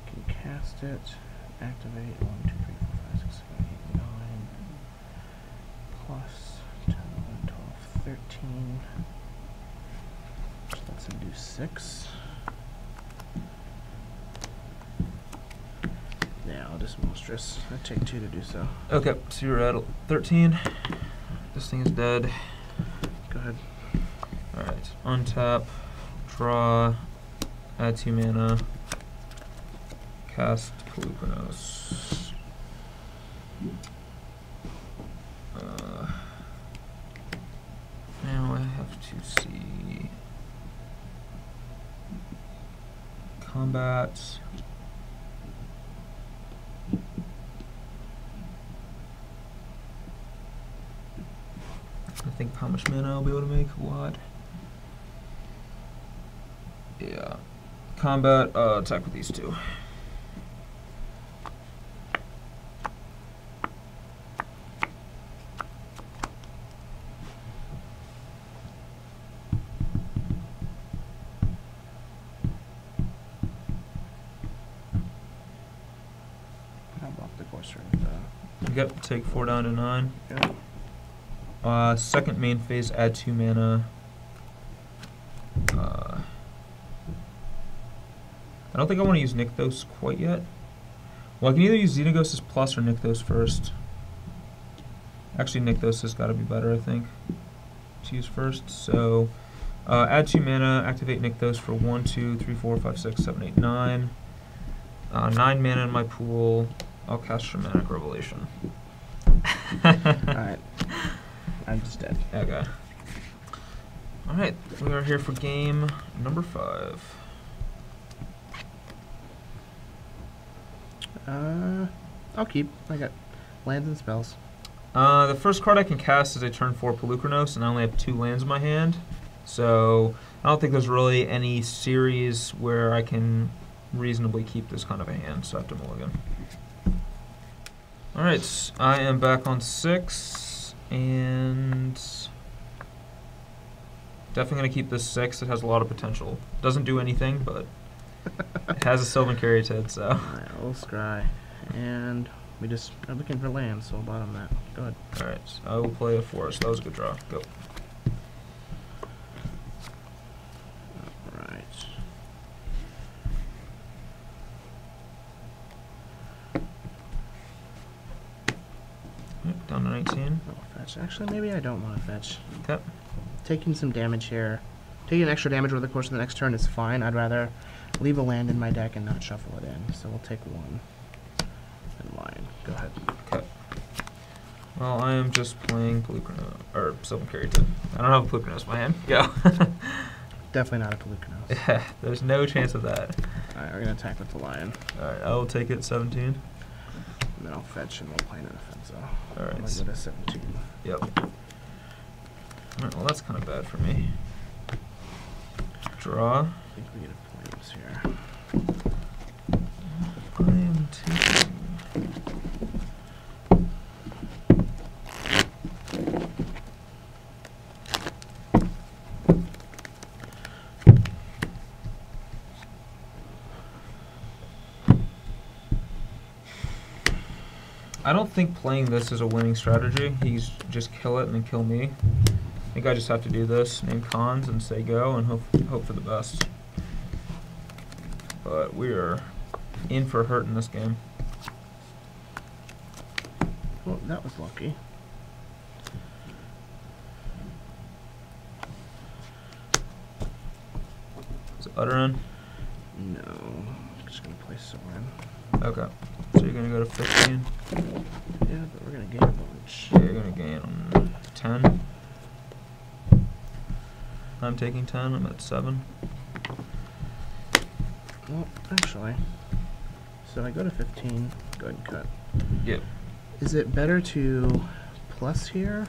Speaker 2: Can cast it. Activate 1, 2, 3, 4, 5, 6, 7, 8, 9. Plus 10, 11, 12, 13. Which lets him do 6. Yeah, I'll just monstrous. I take 2 to do so.
Speaker 1: Okay, so you're at 13. This thing is dead.
Speaker 2: Go ahead.
Speaker 1: Alright, untap, draw, add 2 mana, cast Polychronos. Now I have to see combat. I think how much mana I'll be able to make? A lot. Yeah. Combat, attack with these two.
Speaker 2: How about the Courser?
Speaker 1: Yep, take 4 down to 9.
Speaker 2: Yep.
Speaker 1: Second main phase, add 2 mana. I don't think I want to use Nykthos quite yet. Well, I can either use Xenagos' plus or Nykthos first. Actually, Nykthos has got to be better, I think, to use first. So, add 2 mana, activate Nykthos for 1, 2, 3, 4, 5, 6, 7, 8, 9. 9 mana in my pool. I'll cast Shamanic Revelation.
Speaker 2: Alright. I'm just dead.
Speaker 1: Okay. All right, we are here for game number 5.
Speaker 2: I'll keep. I got lands and spells.
Speaker 1: The first card I can cast is a turn 4 Pelucranos, and I only have 2 lands in my hand. So I don't think there's really any series where I can reasonably keep this kind of a hand, so I have to mulligan. Alright, I am back on 6, and definitely going to keep this 6. It has a lot of potential. Doesn't do anything, but it has a Sylvan Caryatid, so.
Speaker 2: Alright, we'll scry. And we just are looking for land, so we'll bottom that. Go ahead.
Speaker 1: Alright, so I will play a forest. That was a good draw. Go.
Speaker 2: Alright.
Speaker 1: Yep, down to 19.
Speaker 2: I'll fetch. Actually, maybe I don't want to fetch.
Speaker 1: Okay.
Speaker 2: Taking some damage here. Taking extra damage over the course of the next turn is fine. I'd rather leave a land in my deck and not shuffle it in. So we'll take 1. And line. Go ahead.
Speaker 1: Okay. Well, I am just playing Pelucranos, or Sylvan Caryatid. I don't have a Pelucranos in my hand. Go.
Speaker 2: Definitely not a Pelucranos.
Speaker 1: Yeah, there's no chance of that.
Speaker 2: Alright, we're going to attack with the lion.
Speaker 1: Alright, I will take it 17.
Speaker 2: And then I'll fetch and we'll play an offensive.
Speaker 1: Alright.
Speaker 2: I'm going to go to 17.
Speaker 1: Yep. Alright, well that's kind of bad for me. Draw.
Speaker 2: I think we get a points here.
Speaker 1: I am taking... I don't think playing this is a winning strategy. He's just kill it and then kill me. I think I just have to do this, name cons, and say go, and hope for the best. But we are in for hurt in this game.
Speaker 2: Well, that was lucky.
Speaker 1: Is it Utterin?
Speaker 2: No. I'm just going to play Soren.
Speaker 1: Okay. So you're going to go to 15?
Speaker 2: Yeah, but we're going to gain a bunch.
Speaker 1: Yeah, you're going to gain on 10. I'm taking 10. I'm at 7.
Speaker 2: Well, actually, so I go to 15. Go ahead and cut.
Speaker 1: Yep.
Speaker 2: Is it better to plus here?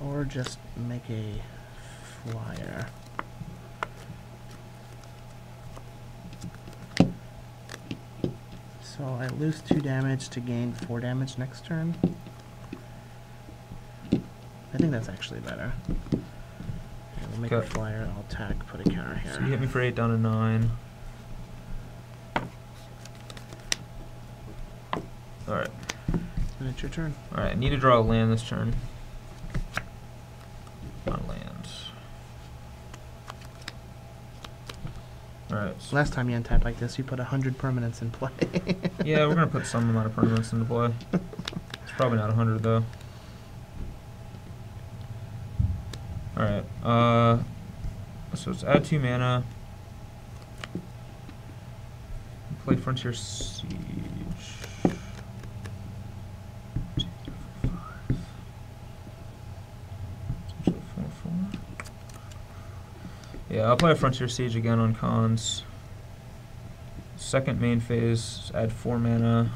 Speaker 2: Or just make a flyer? So I lose 2 damage to gain 4 damage next turn. I think that's actually better. Yeah, we'll make a flyer, I'll attack, put a counter here.
Speaker 1: So you hit me for 8 down to 9. Alright.
Speaker 2: And it's your turn.
Speaker 1: Alright, I need to draw a land this turn. Not land. Alright. So
Speaker 2: Last time you untapped like this, you put 100 permanents in play.
Speaker 1: yeah, we're going to put some amount of permanents into play. It's probably not 100 though. Alright, so it's add 2 mana. Play Frontier Siege. Yeah, I'll play a Frontier Siege again on cons. Second main phase, add 4 mana,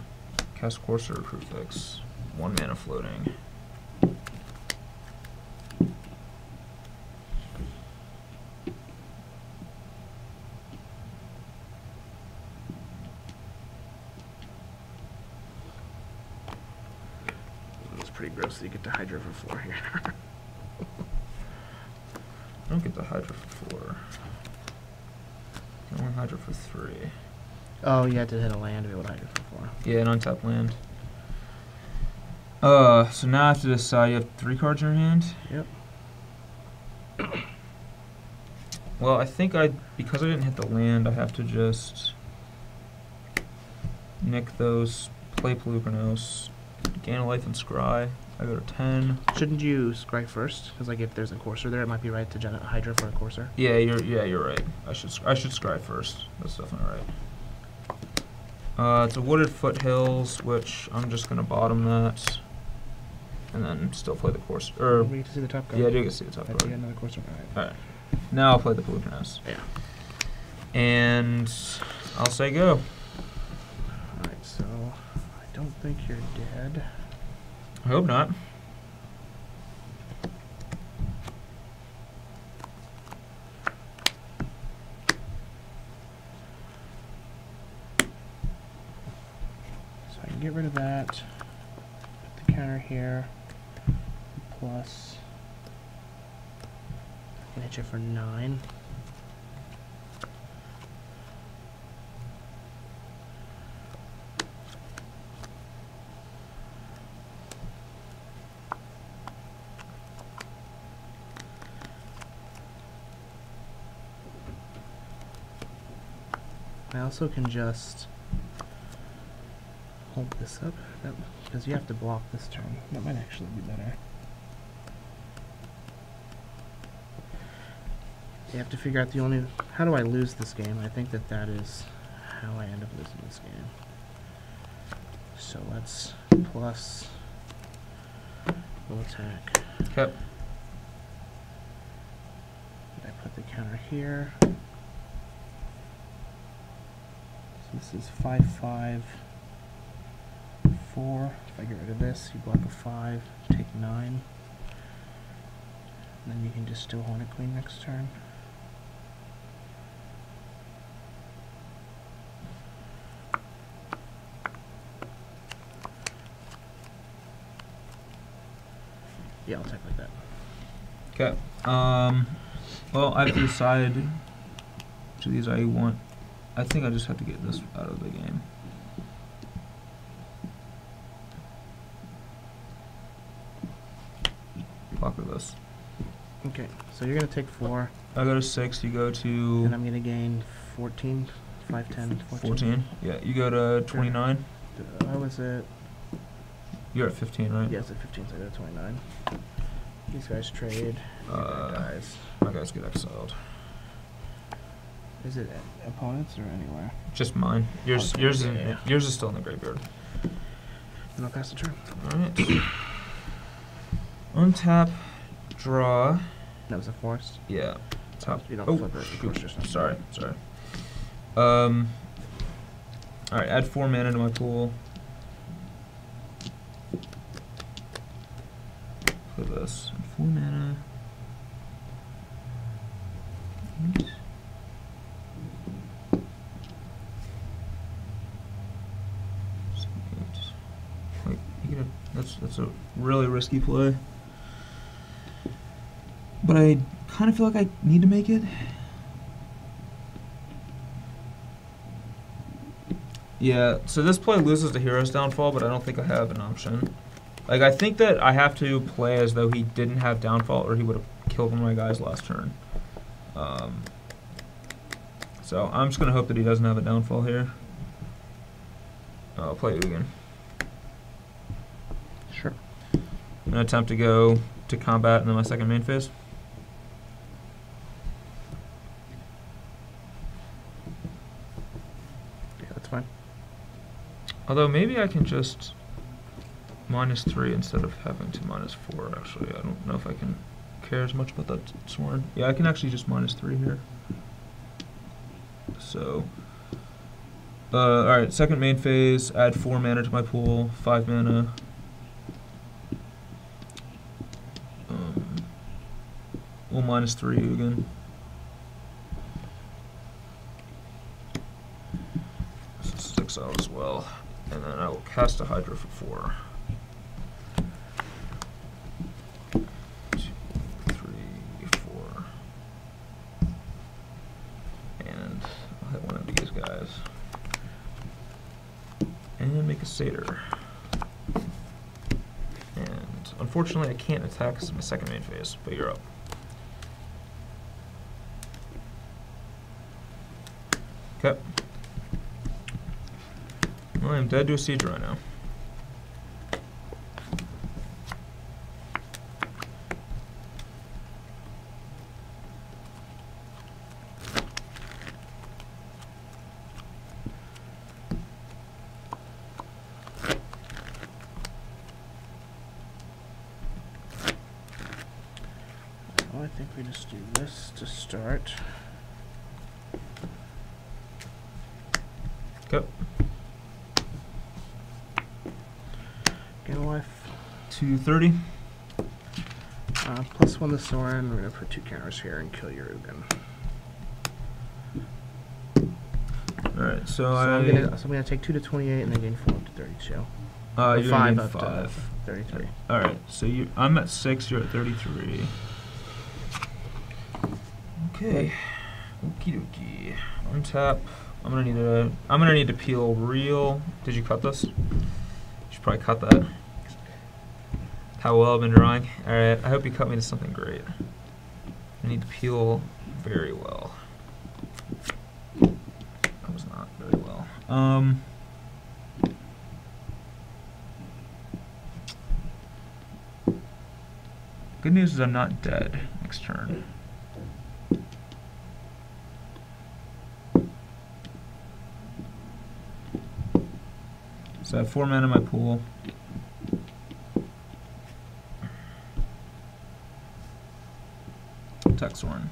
Speaker 1: cast Courser or Crucifix. 1 mana floating.
Speaker 2: It's pretty gross that you get to Hydra for 4 here.
Speaker 1: I don't get the Hydra for 4. I only Hydra for 3.
Speaker 2: Oh, you had to hit a land to be able to Hydra for 4.
Speaker 1: Yeah, an untapped land. So now I have to decide. You have 3 cards in your hand?
Speaker 2: Yep.
Speaker 1: Well, I think because I didn't hit the land, I have to just nick those, play Pelucranos, gain a life and scry. I go to 10.
Speaker 2: Shouldn't you scry first? Because like if there's a Courser there, it might be right to generate Hydra for a Courser.
Speaker 1: Yeah, you're right. I should scry first. That's definitely right. It's a Wooded Foothills, which I'm just gonna bottom that. and then still play the course. Or
Speaker 2: We get to see the top card.
Speaker 1: yeah, I do get to see the top
Speaker 2: I
Speaker 1: card.
Speaker 2: get another course.
Speaker 1: All right. Now I'll play the Wilderness.
Speaker 2: Yeah.
Speaker 1: And I'll say go.
Speaker 2: Alright, so I don't think you're dead.
Speaker 1: I hope not.
Speaker 2: So I can get rid of that. Put the counter here. Plus, I can hit you for 9. I also can just hold this up, because you have to block this turn. That might actually be better. You have to figure out how do I lose this game? I think that is how I end up losing this game. So let's plus, we'll attack.
Speaker 1: Okay.
Speaker 2: I put the counter here. This is 5, 5, 4. If I get rid of this, you block a 5, take 9. And then you can just still Hornet Queen next turn. Yeah, I'll take like that.
Speaker 1: Okay. Well, I have to decide which of these I want. I think I just have to get this out of the game. Block with this.
Speaker 2: Okay, so you're going to take 4.
Speaker 1: I go to 6, you go to...
Speaker 2: And I'm going to gain 14, 5, 10,
Speaker 1: 14. Yeah, you go to 29.
Speaker 2: How was it?
Speaker 1: You're at 15, right?
Speaker 2: Yes, at 15, so I go to 29. These guys trade. Your guy dies.
Speaker 1: My guys get exiled.
Speaker 2: Is it opponents or anywhere?
Speaker 1: Just mine. Yours,
Speaker 2: Okay,
Speaker 1: yours,
Speaker 2: yeah.
Speaker 1: yours is still in the graveyard.
Speaker 2: And I'll pass the turn.
Speaker 1: All right. Untap, draw.
Speaker 2: That was a forest.
Speaker 1: Yeah. Top.
Speaker 2: You don't
Speaker 1: Oh,
Speaker 2: flip it. Of course, there's nothing.
Speaker 1: sorry. All right. Add 4 mana to my pool. Play this. 4 mana. Right. Wait, you get that's a really risky play. But I kind of feel like I need to make it. Yeah, so this play loses to Hero's Downfall, but I don't think I have an option. Like, I think that I have to play as though he didn't have Downfall, or he would have killed one of my guys last turn. So I'm just going to hope that he doesn't have a Downfall here. I'll play Ugin.
Speaker 2: Sure.
Speaker 1: I'm going to attempt to go to combat and then my second main phase.
Speaker 2: Yeah, that's fine.
Speaker 1: Although maybe I can just -3 instead of having to -4, actually. I don't know if I can care as much about that Sworn. Yeah, I can actually just -3 here. So, alright, second main phase, add 4 mana to my pool, 5 mana. We'll -3 Ugin. This sticks out as well. And then I will cast a Hydra for 4. 2, 3, 4. And I'll hit one of these guys. And make a Satyr. And unfortunately I can't attack because it's my second main phase, but you're up. Okay. Well, I'm dead to a siege right now.
Speaker 2: think we just do this to start.
Speaker 1: Go.
Speaker 2: Gain life.
Speaker 1: 230.
Speaker 2: +1 the Soren. We're gonna put 2 counters here and kill your Ugin.
Speaker 1: Alright, so
Speaker 2: I'm gonna take 2 to 28 and then gain 4 up to 32.
Speaker 1: You're
Speaker 2: 5
Speaker 1: gonna
Speaker 2: up
Speaker 1: gain
Speaker 2: to
Speaker 1: 5.
Speaker 2: 33.
Speaker 1: Alright, so I'm at 6, you're at 33. Okay. Okie dokie. Untap. I'm gonna need to peel real. Did you cut this? You should probably cut that. How well I've been drawing. Alright, I hope you cut me to something great. I need to peel very well. That was not very well. Good news is I'm not dead next turn. So I have 4 men in my pool. Texorn.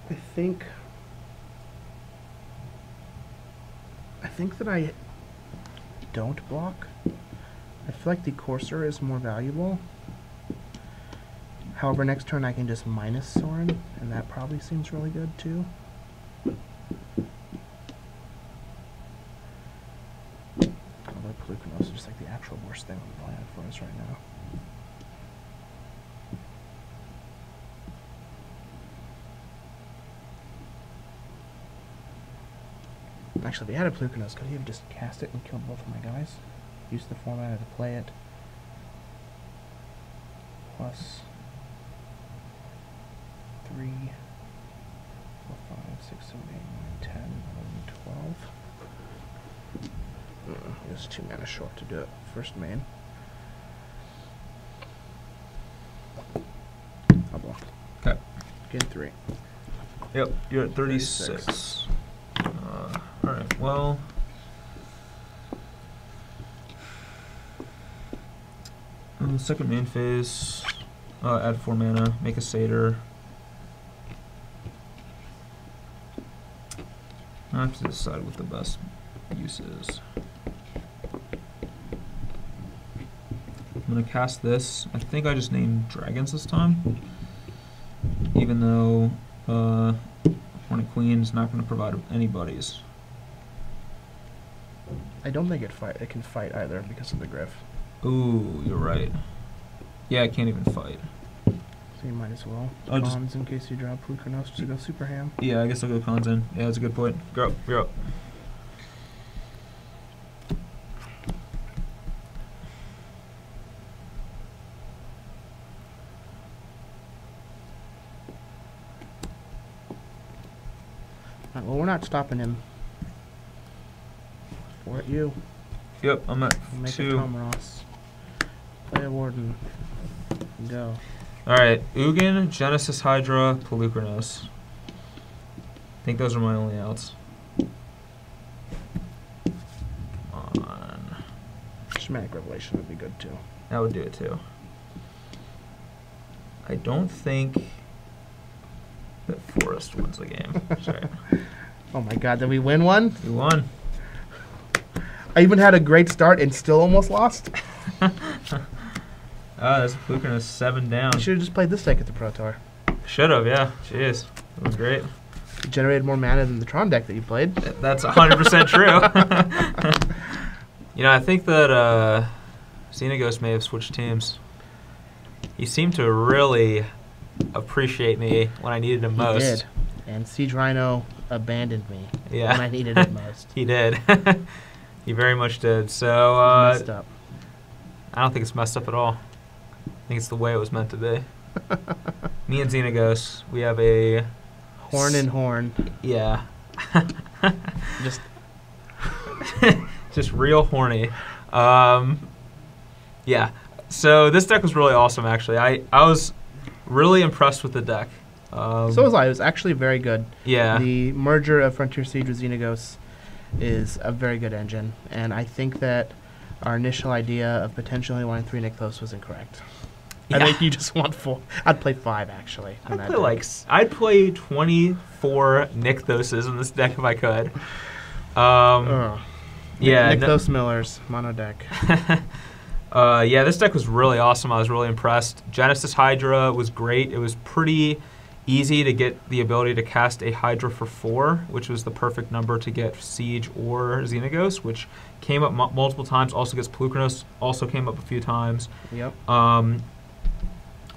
Speaker 2: I think that I don't block. I feel like the Courser is more valuable. However, next turn I can just minus Soren, and that probably seems really good too. Although Pelucanos is just like the actual worst thing on the planet for us right now. Actually, if he had a Pelucanos, could he have just cast it and killed both of my guys? Use the format to play it. Plus 3, 4, 5, 6, 7, 8, 9, 10, 11, 12. There's 2 mana short to do it. First main. I'll block.
Speaker 1: Okay.
Speaker 2: Gain 3.
Speaker 1: Yep, you're at 36. Alright, well. Second main phase. Add 4 mana, make a satyr. I have to decide what the best use is. I'm gonna cast this. I think I just named dragons this time. Even though Hornet Queen is not gonna provide any buddies.
Speaker 2: I don't think it can fight either because of the Griff.
Speaker 1: Ooh, you're right. Yeah, I can't even fight.
Speaker 2: So you might as well. Cons in case you draw Pelucanos to go super ham.
Speaker 1: Yeah, I guess I'll go cons in. Yeah, that's a good point. You're up. You're up.
Speaker 2: Right, well, we're not stopping him. Or at you.
Speaker 1: Yep, I'm at
Speaker 2: Make
Speaker 1: 2.
Speaker 2: a Tom Ross. Play a Warden. Go.
Speaker 1: Alright, Ugin, Genesis Hydra, Pelucanos. I think those are my only outs. On.
Speaker 2: Shamanic Revelation would be good too.
Speaker 1: That would do it too. I don't think that Forest wins the game. Sorry.
Speaker 2: Oh my god, did we win one?
Speaker 1: We won.
Speaker 2: I even had a great start and still almost lost.
Speaker 1: That's Pelucanos 7 down.
Speaker 2: You should have just played this deck at the Pro Tour.
Speaker 1: Should have, yeah. Jeez. It was great.
Speaker 2: It generated more mana than the Tron deck that you played.
Speaker 1: That's 100% true. You know, I think that Xenaghost may have switched teams. He seemed to really appreciate me when I needed him most.
Speaker 2: He did. And Siege Rhino abandoned me
Speaker 1: when
Speaker 2: I needed it most.
Speaker 1: He did. He very much did. So
Speaker 2: messed up.
Speaker 1: I don't think it's messed up at all. I think it's the way it was meant to be. Me and Xenaghost, we have a
Speaker 2: horn and horn.
Speaker 1: Yeah.
Speaker 2: Just
Speaker 1: just real horny. Yeah. So this deck was really awesome, actually. I was really impressed with the deck.
Speaker 2: So was I. It was actually very good.
Speaker 1: Yeah.
Speaker 2: The merger of Frontier Siege with Xenaghost is a very good engine, and I think that our initial idea of potentially wanting 3 Nykthos was incorrect.
Speaker 1: Yeah.
Speaker 2: I think you just want 4. I'd play 5 actually.
Speaker 1: I'd play 24 Nykthoses in this deck if I could. Yeah,
Speaker 2: Nykthos Millers mono deck.
Speaker 1: Yeah, this deck was really awesome. I was really impressed. Genesis Hydra was great. It was pretty easy to get the ability to cast a Hydra for 4, which was the perfect number to get Siege or Xenagos, which came up multiple times. Also gets Pelucranos, also came up a few times.
Speaker 2: Yep.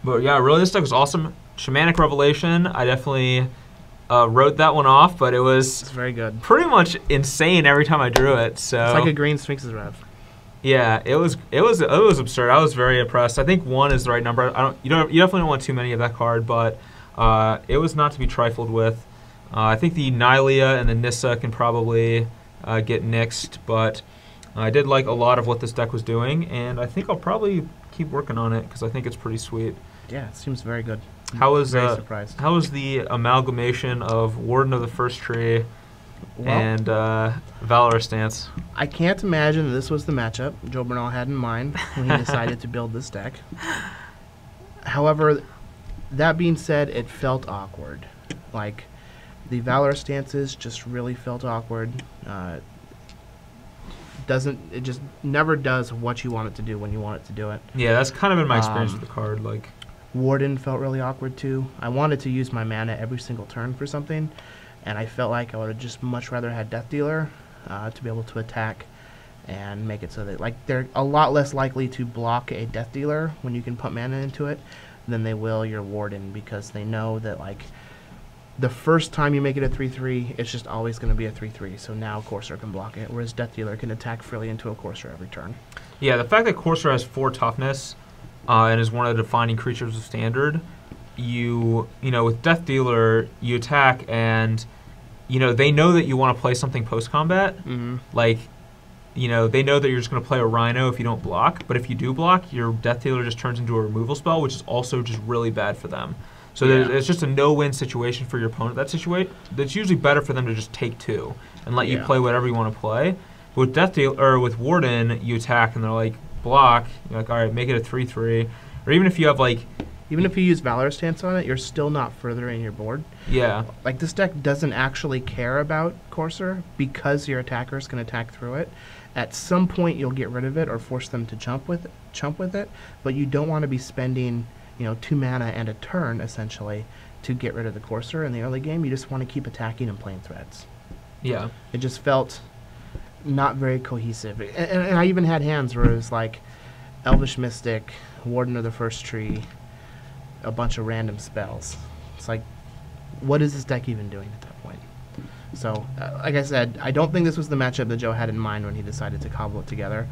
Speaker 1: But yeah, really, this deck was awesome. Shamanic Revelation, I definitely wrote that one off, but it's
Speaker 2: very good.
Speaker 1: Pretty much insane every time I drew it. So
Speaker 2: it's like a green Sphinx's Rev.
Speaker 1: Yeah, it was absurd. I was very impressed. I think 1 is the right number. You definitely don't want too many of that card, but it was not to be trifled with. I think the Nylea and the Nissa can probably get nixed, but I did like a lot of what this deck was doing, and I think I'll probably keep working on it because I think it's pretty sweet.
Speaker 2: Yeah, it seems very good.
Speaker 1: How was
Speaker 2: very surprised.
Speaker 1: How was the amalgamation of Warden of the First Tree and Valorous Stance?
Speaker 2: I can't imagine that this was the matchup Joe Bernal had in mind when he decided to build this deck. However, that being said, it felt awkward. Like, the Valorous Stances just really felt awkward. It just never does what you want it to do when you want it to do it.
Speaker 1: Yeah, that's kind of been my experience with the card. Like,
Speaker 2: Warden felt really awkward too. I wanted to use my mana every single turn for something, and I felt like I would have just much rather had Death Dealer to be able to attack and make it so that, like, they're a lot less likely to block a Death Dealer when you can put mana into it than they will your Warden, because they know that, like, the first time you make it a 3/3, it's just always going to be a 3/3. So now Courser can block it, whereas Death Dealer can attack freely into a Courser every turn.
Speaker 1: Yeah, the fact that Courser has 4 toughness and is one of the defining creatures of Standard, you know, with Death Dealer, you attack and, you know, they know that you want to play something post-combat. Like, you know, they know that you're just going to play a Rhino if you don't block, but if you do block, your Death Dealer just turns into a removal spell, which is also just really bad for them. So it's just a no-win situation for your opponent. That's usually better for them to just take 2 and let you play whatever you want to play. But with Death Dealer or with Warden, you attack and they're like, block. You're like, all right, make it a 3/3. Or even if you have like,
Speaker 2: even if you use Valorous Stance on it, you're still not furthering your board.
Speaker 1: Yeah.
Speaker 2: Like, this deck doesn't actually care about Courser because your attackers can attack through it. At some point, you'll get rid of it or force them to chump with it, but you don't want to be spending, you know, 2 mana and a turn, essentially, to get rid of the Courser in the early game. You just want to keep attacking and playing threats.
Speaker 1: Yeah.
Speaker 2: It just felt not very cohesive. And I even had hands where it was like Elvish Mystic, Warden of the First Tree, a bunch of random spells. It's like, what is this deck even doing at that point? So, like I said, I don't think this was the matchup that Joe had in mind when he decided to cobble it together.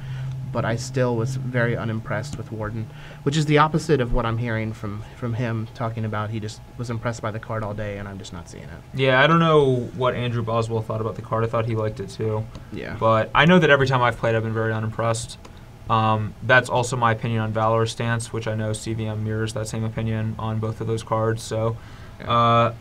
Speaker 2: But I still was very unimpressed with Warden, which is the opposite of what I'm hearing from him talking about. He just was impressed by the card all day, and I'm just not seeing it.
Speaker 1: Yeah, I don't know what Andrew Boswell thought about the card. I thought he liked it too.
Speaker 2: Yeah.
Speaker 1: But I know that every time I've played, I've been very unimpressed. That's also my opinion on Valorous Stance, which I know CVM mirrors that same opinion on both of those cards. So, I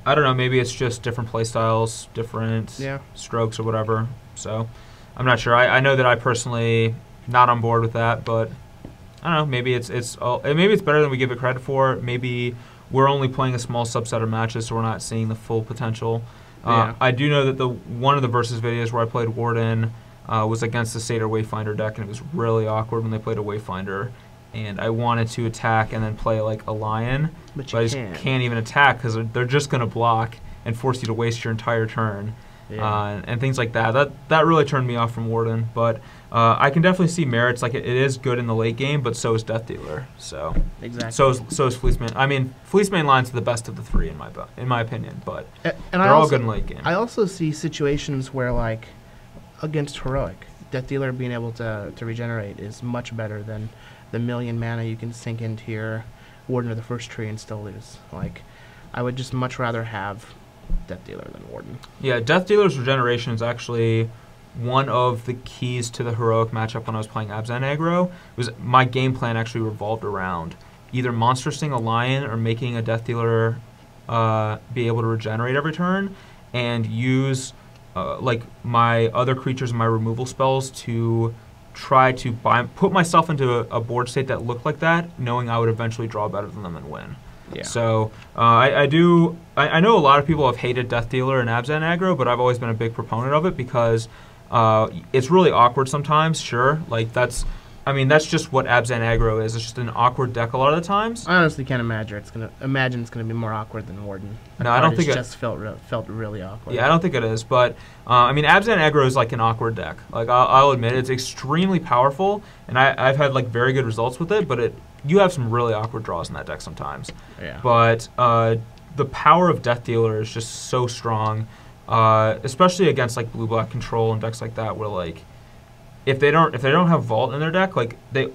Speaker 1: don't know. Maybe it's just different play styles, different strokes or whatever. So, I'm not sure. I know that I personally not on board with that, but I don't know. Maybe it's better than we give it credit for. Maybe we're only playing a small subset of matches, so we're not seeing the full potential. I do know that one of the versus videos where I played Warden was against the Satyr Wayfinder deck, and it was really awkward when they played a Wayfinder. And I wanted to attack and then play like a Lion, but I just can't even attack because they're just going to block and force you to waste your entire turn. And things like that. That really turned me off from Warden. But I can definitely see merits. Like, it is good in the late game, but so is Death Dealer. So
Speaker 2: exactly.
Speaker 1: So is Fleeceman. I mean, Fleeceman Lion's the best of the 3 in my opinion. But
Speaker 2: and
Speaker 1: they're all good in late game.
Speaker 2: I also see situations where, like, against Heroic, Death Dealer being able to regenerate is much better than the million mana you can sink into your Warden of the First Tree and still lose. Like, I would just much rather have Death Dealer than Warden. Yeah,
Speaker 1: Death Dealer's regeneration is actually one of the keys to the Heroic matchup when I was playing Abzan aggro. My game plan actually revolved around either monster-sting a Lion or making a Death Dealer be able to regenerate every turn and use like my other creatures and my removal spells to try to put myself into a board state that looked like that, knowing I would eventually draw better than them and win.
Speaker 2: Yeah.
Speaker 1: So I know a lot of people have hated Death Dealer and Abzan aggro, but I've always been a big proponent of it because it's really awkward sometimes. Sure, like that's just what Abzan aggro is. It's just an awkward deck a lot of the times.
Speaker 2: I honestly can't imagine it's gonna be more awkward than Warden.
Speaker 1: No, I don't think it
Speaker 2: just felt really awkward.
Speaker 1: Yeah, I don't think it is. But Abzan aggro is like an awkward deck. Like I'll admit it's extremely powerful, and I've had like very good results with it. But you have some really awkward draws in that deck sometimes.
Speaker 2: Yeah.
Speaker 1: But the power of Death Dealer is just so strong, especially against like blue-black control and decks like that, where like if they don't have Vault in their deck, like they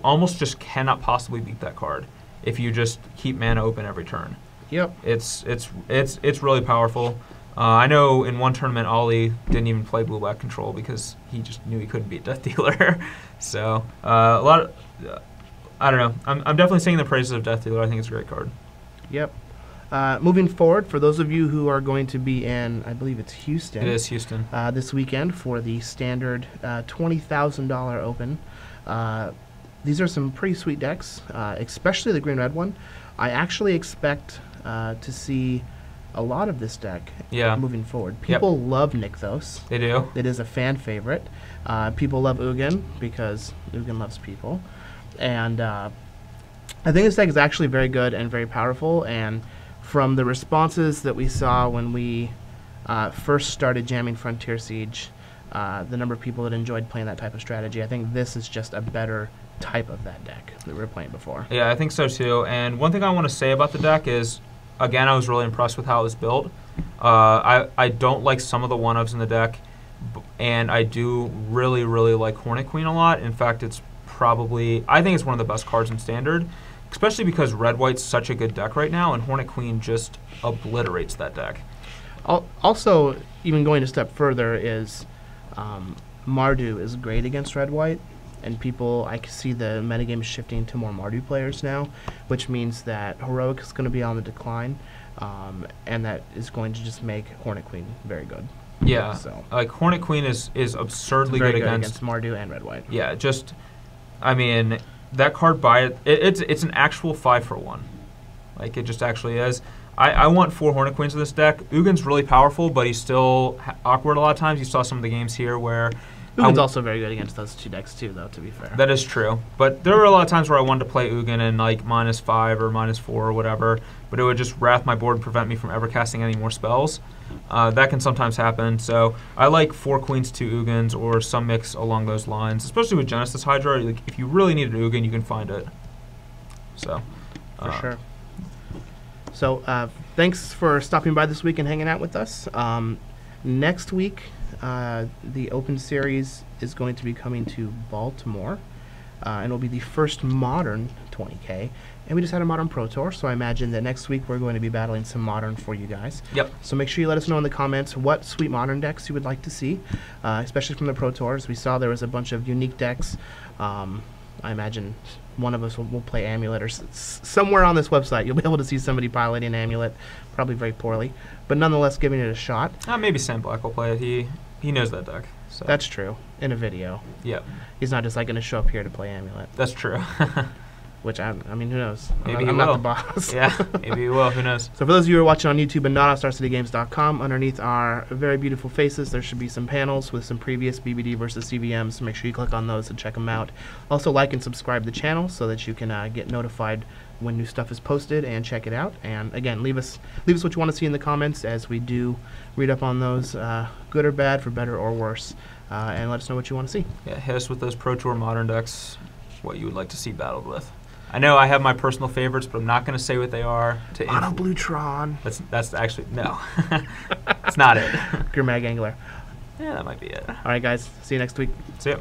Speaker 1: almost just cannot possibly beat that card if you just keep mana open every turn.
Speaker 2: Yep.
Speaker 1: It's really powerful. I know in one tournament Ollie didn't even play blue-black control because he just knew he couldn't beat Death Dealer. So a lot of I don't know. I'm definitely singing the praises of Death Dealer. I think it's a great card.
Speaker 2: Yep. Moving forward, for those of you who are going to be in, I believe it's Houston.
Speaker 1: It is Houston.
Speaker 2: This weekend for the standard $20,000 Open. These are some pretty sweet decks, especially the green-red one. I actually expect to see a lot of this deck moving forward. People love Nykthos.
Speaker 1: They do.
Speaker 2: It is a fan favorite. People love Ugin because Ugin loves people. And I think this deck is actually very good and very powerful, and from the responses that we saw when we first started jamming Frontier Siege, the number of people that enjoyed playing that type of strategy, I think this is just a better type of that deck that we were playing before.
Speaker 1: Yeah, I think so too. And one thing I want to say about the deck is, again, I was really impressed with how it was built. I don't like some of the one-ofs in the deck, and I do really, really like Hornet Queen a lot. In fact, I think it's one of the best cards in Standard, especially because Red-White's such a good deck right now, and Hornet Queen just obliterates that deck.
Speaker 2: Also, even going a step further is Mardu is great against Red-White, and I can see the metagame shifting to more Mardu players now, which means that Heroic is going to be on the decline, and that is going to just make Hornet Queen very good.
Speaker 1: Yeah,
Speaker 2: so
Speaker 1: like Hornet Queen is absurdly
Speaker 2: good
Speaker 1: against
Speaker 2: Mardu and Red-White.
Speaker 1: Yeah, that card it's an actual 5-for-1. Like, it just actually is. I want 4 Hornet Queens in this deck. Ugin's really powerful, but he's still awkward a lot of times. You saw some of the games here where
Speaker 2: Ugin's also very good against those two decks too, though, to be fair.
Speaker 1: That is true. But there were a lot of times where I wanted to play Ugin in like -5 or -4 or whatever, but it would just wrath my board and prevent me from ever casting any more spells. That can sometimes happen. So I like 4 Queens, 2 Ugins, or some mix along those lines, especially with Genesis Hydra. Like, if you really need an Ugin, you can find it. So
Speaker 2: for sure. So thanks for stopping by this week and hanging out with us. Next week, the Open Series is going to be coming to Baltimore, and it'll be the first modern 20K. And we just had a Modern Pro Tour, so I imagine that next week we're going to be battling some Modern for you guys.
Speaker 1: Yep.
Speaker 2: So make sure you let us know in the comments what sweet Modern decks you would like to see, especially from the Pro Tours. We saw there was a bunch of unique decks. I imagine one of us will play Amulet, or somewhere on this website you'll be able to see somebody piloting Amulet, probably very poorly, but nonetheless giving it a shot.
Speaker 1: Maybe Sam Black will play it. He knows that deck. So.
Speaker 2: That's true. In a video.
Speaker 1: Yep.
Speaker 2: He's not just like going to show up here to play Amulet.
Speaker 1: That's true.
Speaker 2: Which, I mean, who knows?
Speaker 1: Maybe
Speaker 2: I'm not the boss.
Speaker 1: Yeah, maybe he will. Who knows?
Speaker 2: So for those of you who are watching on YouTube and not on StarCityGames.com, underneath our very beautiful faces, there should be some panels with some previous BBD versus CVMs. So make sure you click on those and check them out. Also, like and subscribe to the channel so that you can get notified when new stuff is posted and check it out. And again, leave us what you want to see in the comments, as we do read up on those, good or bad, for better or worse. And let us know what you want to see.
Speaker 1: Yeah, hit us with those Pro Tour Modern decks, what you would like to see battled with. I know I have my personal favorites, but I'm not going to say what they are.
Speaker 2: Mono Blue Tron.
Speaker 1: That's actually, no. It's not it.
Speaker 2: Grimag Angler.
Speaker 1: Yeah, that might be it.
Speaker 2: All right, guys. See you next week.
Speaker 1: See ya.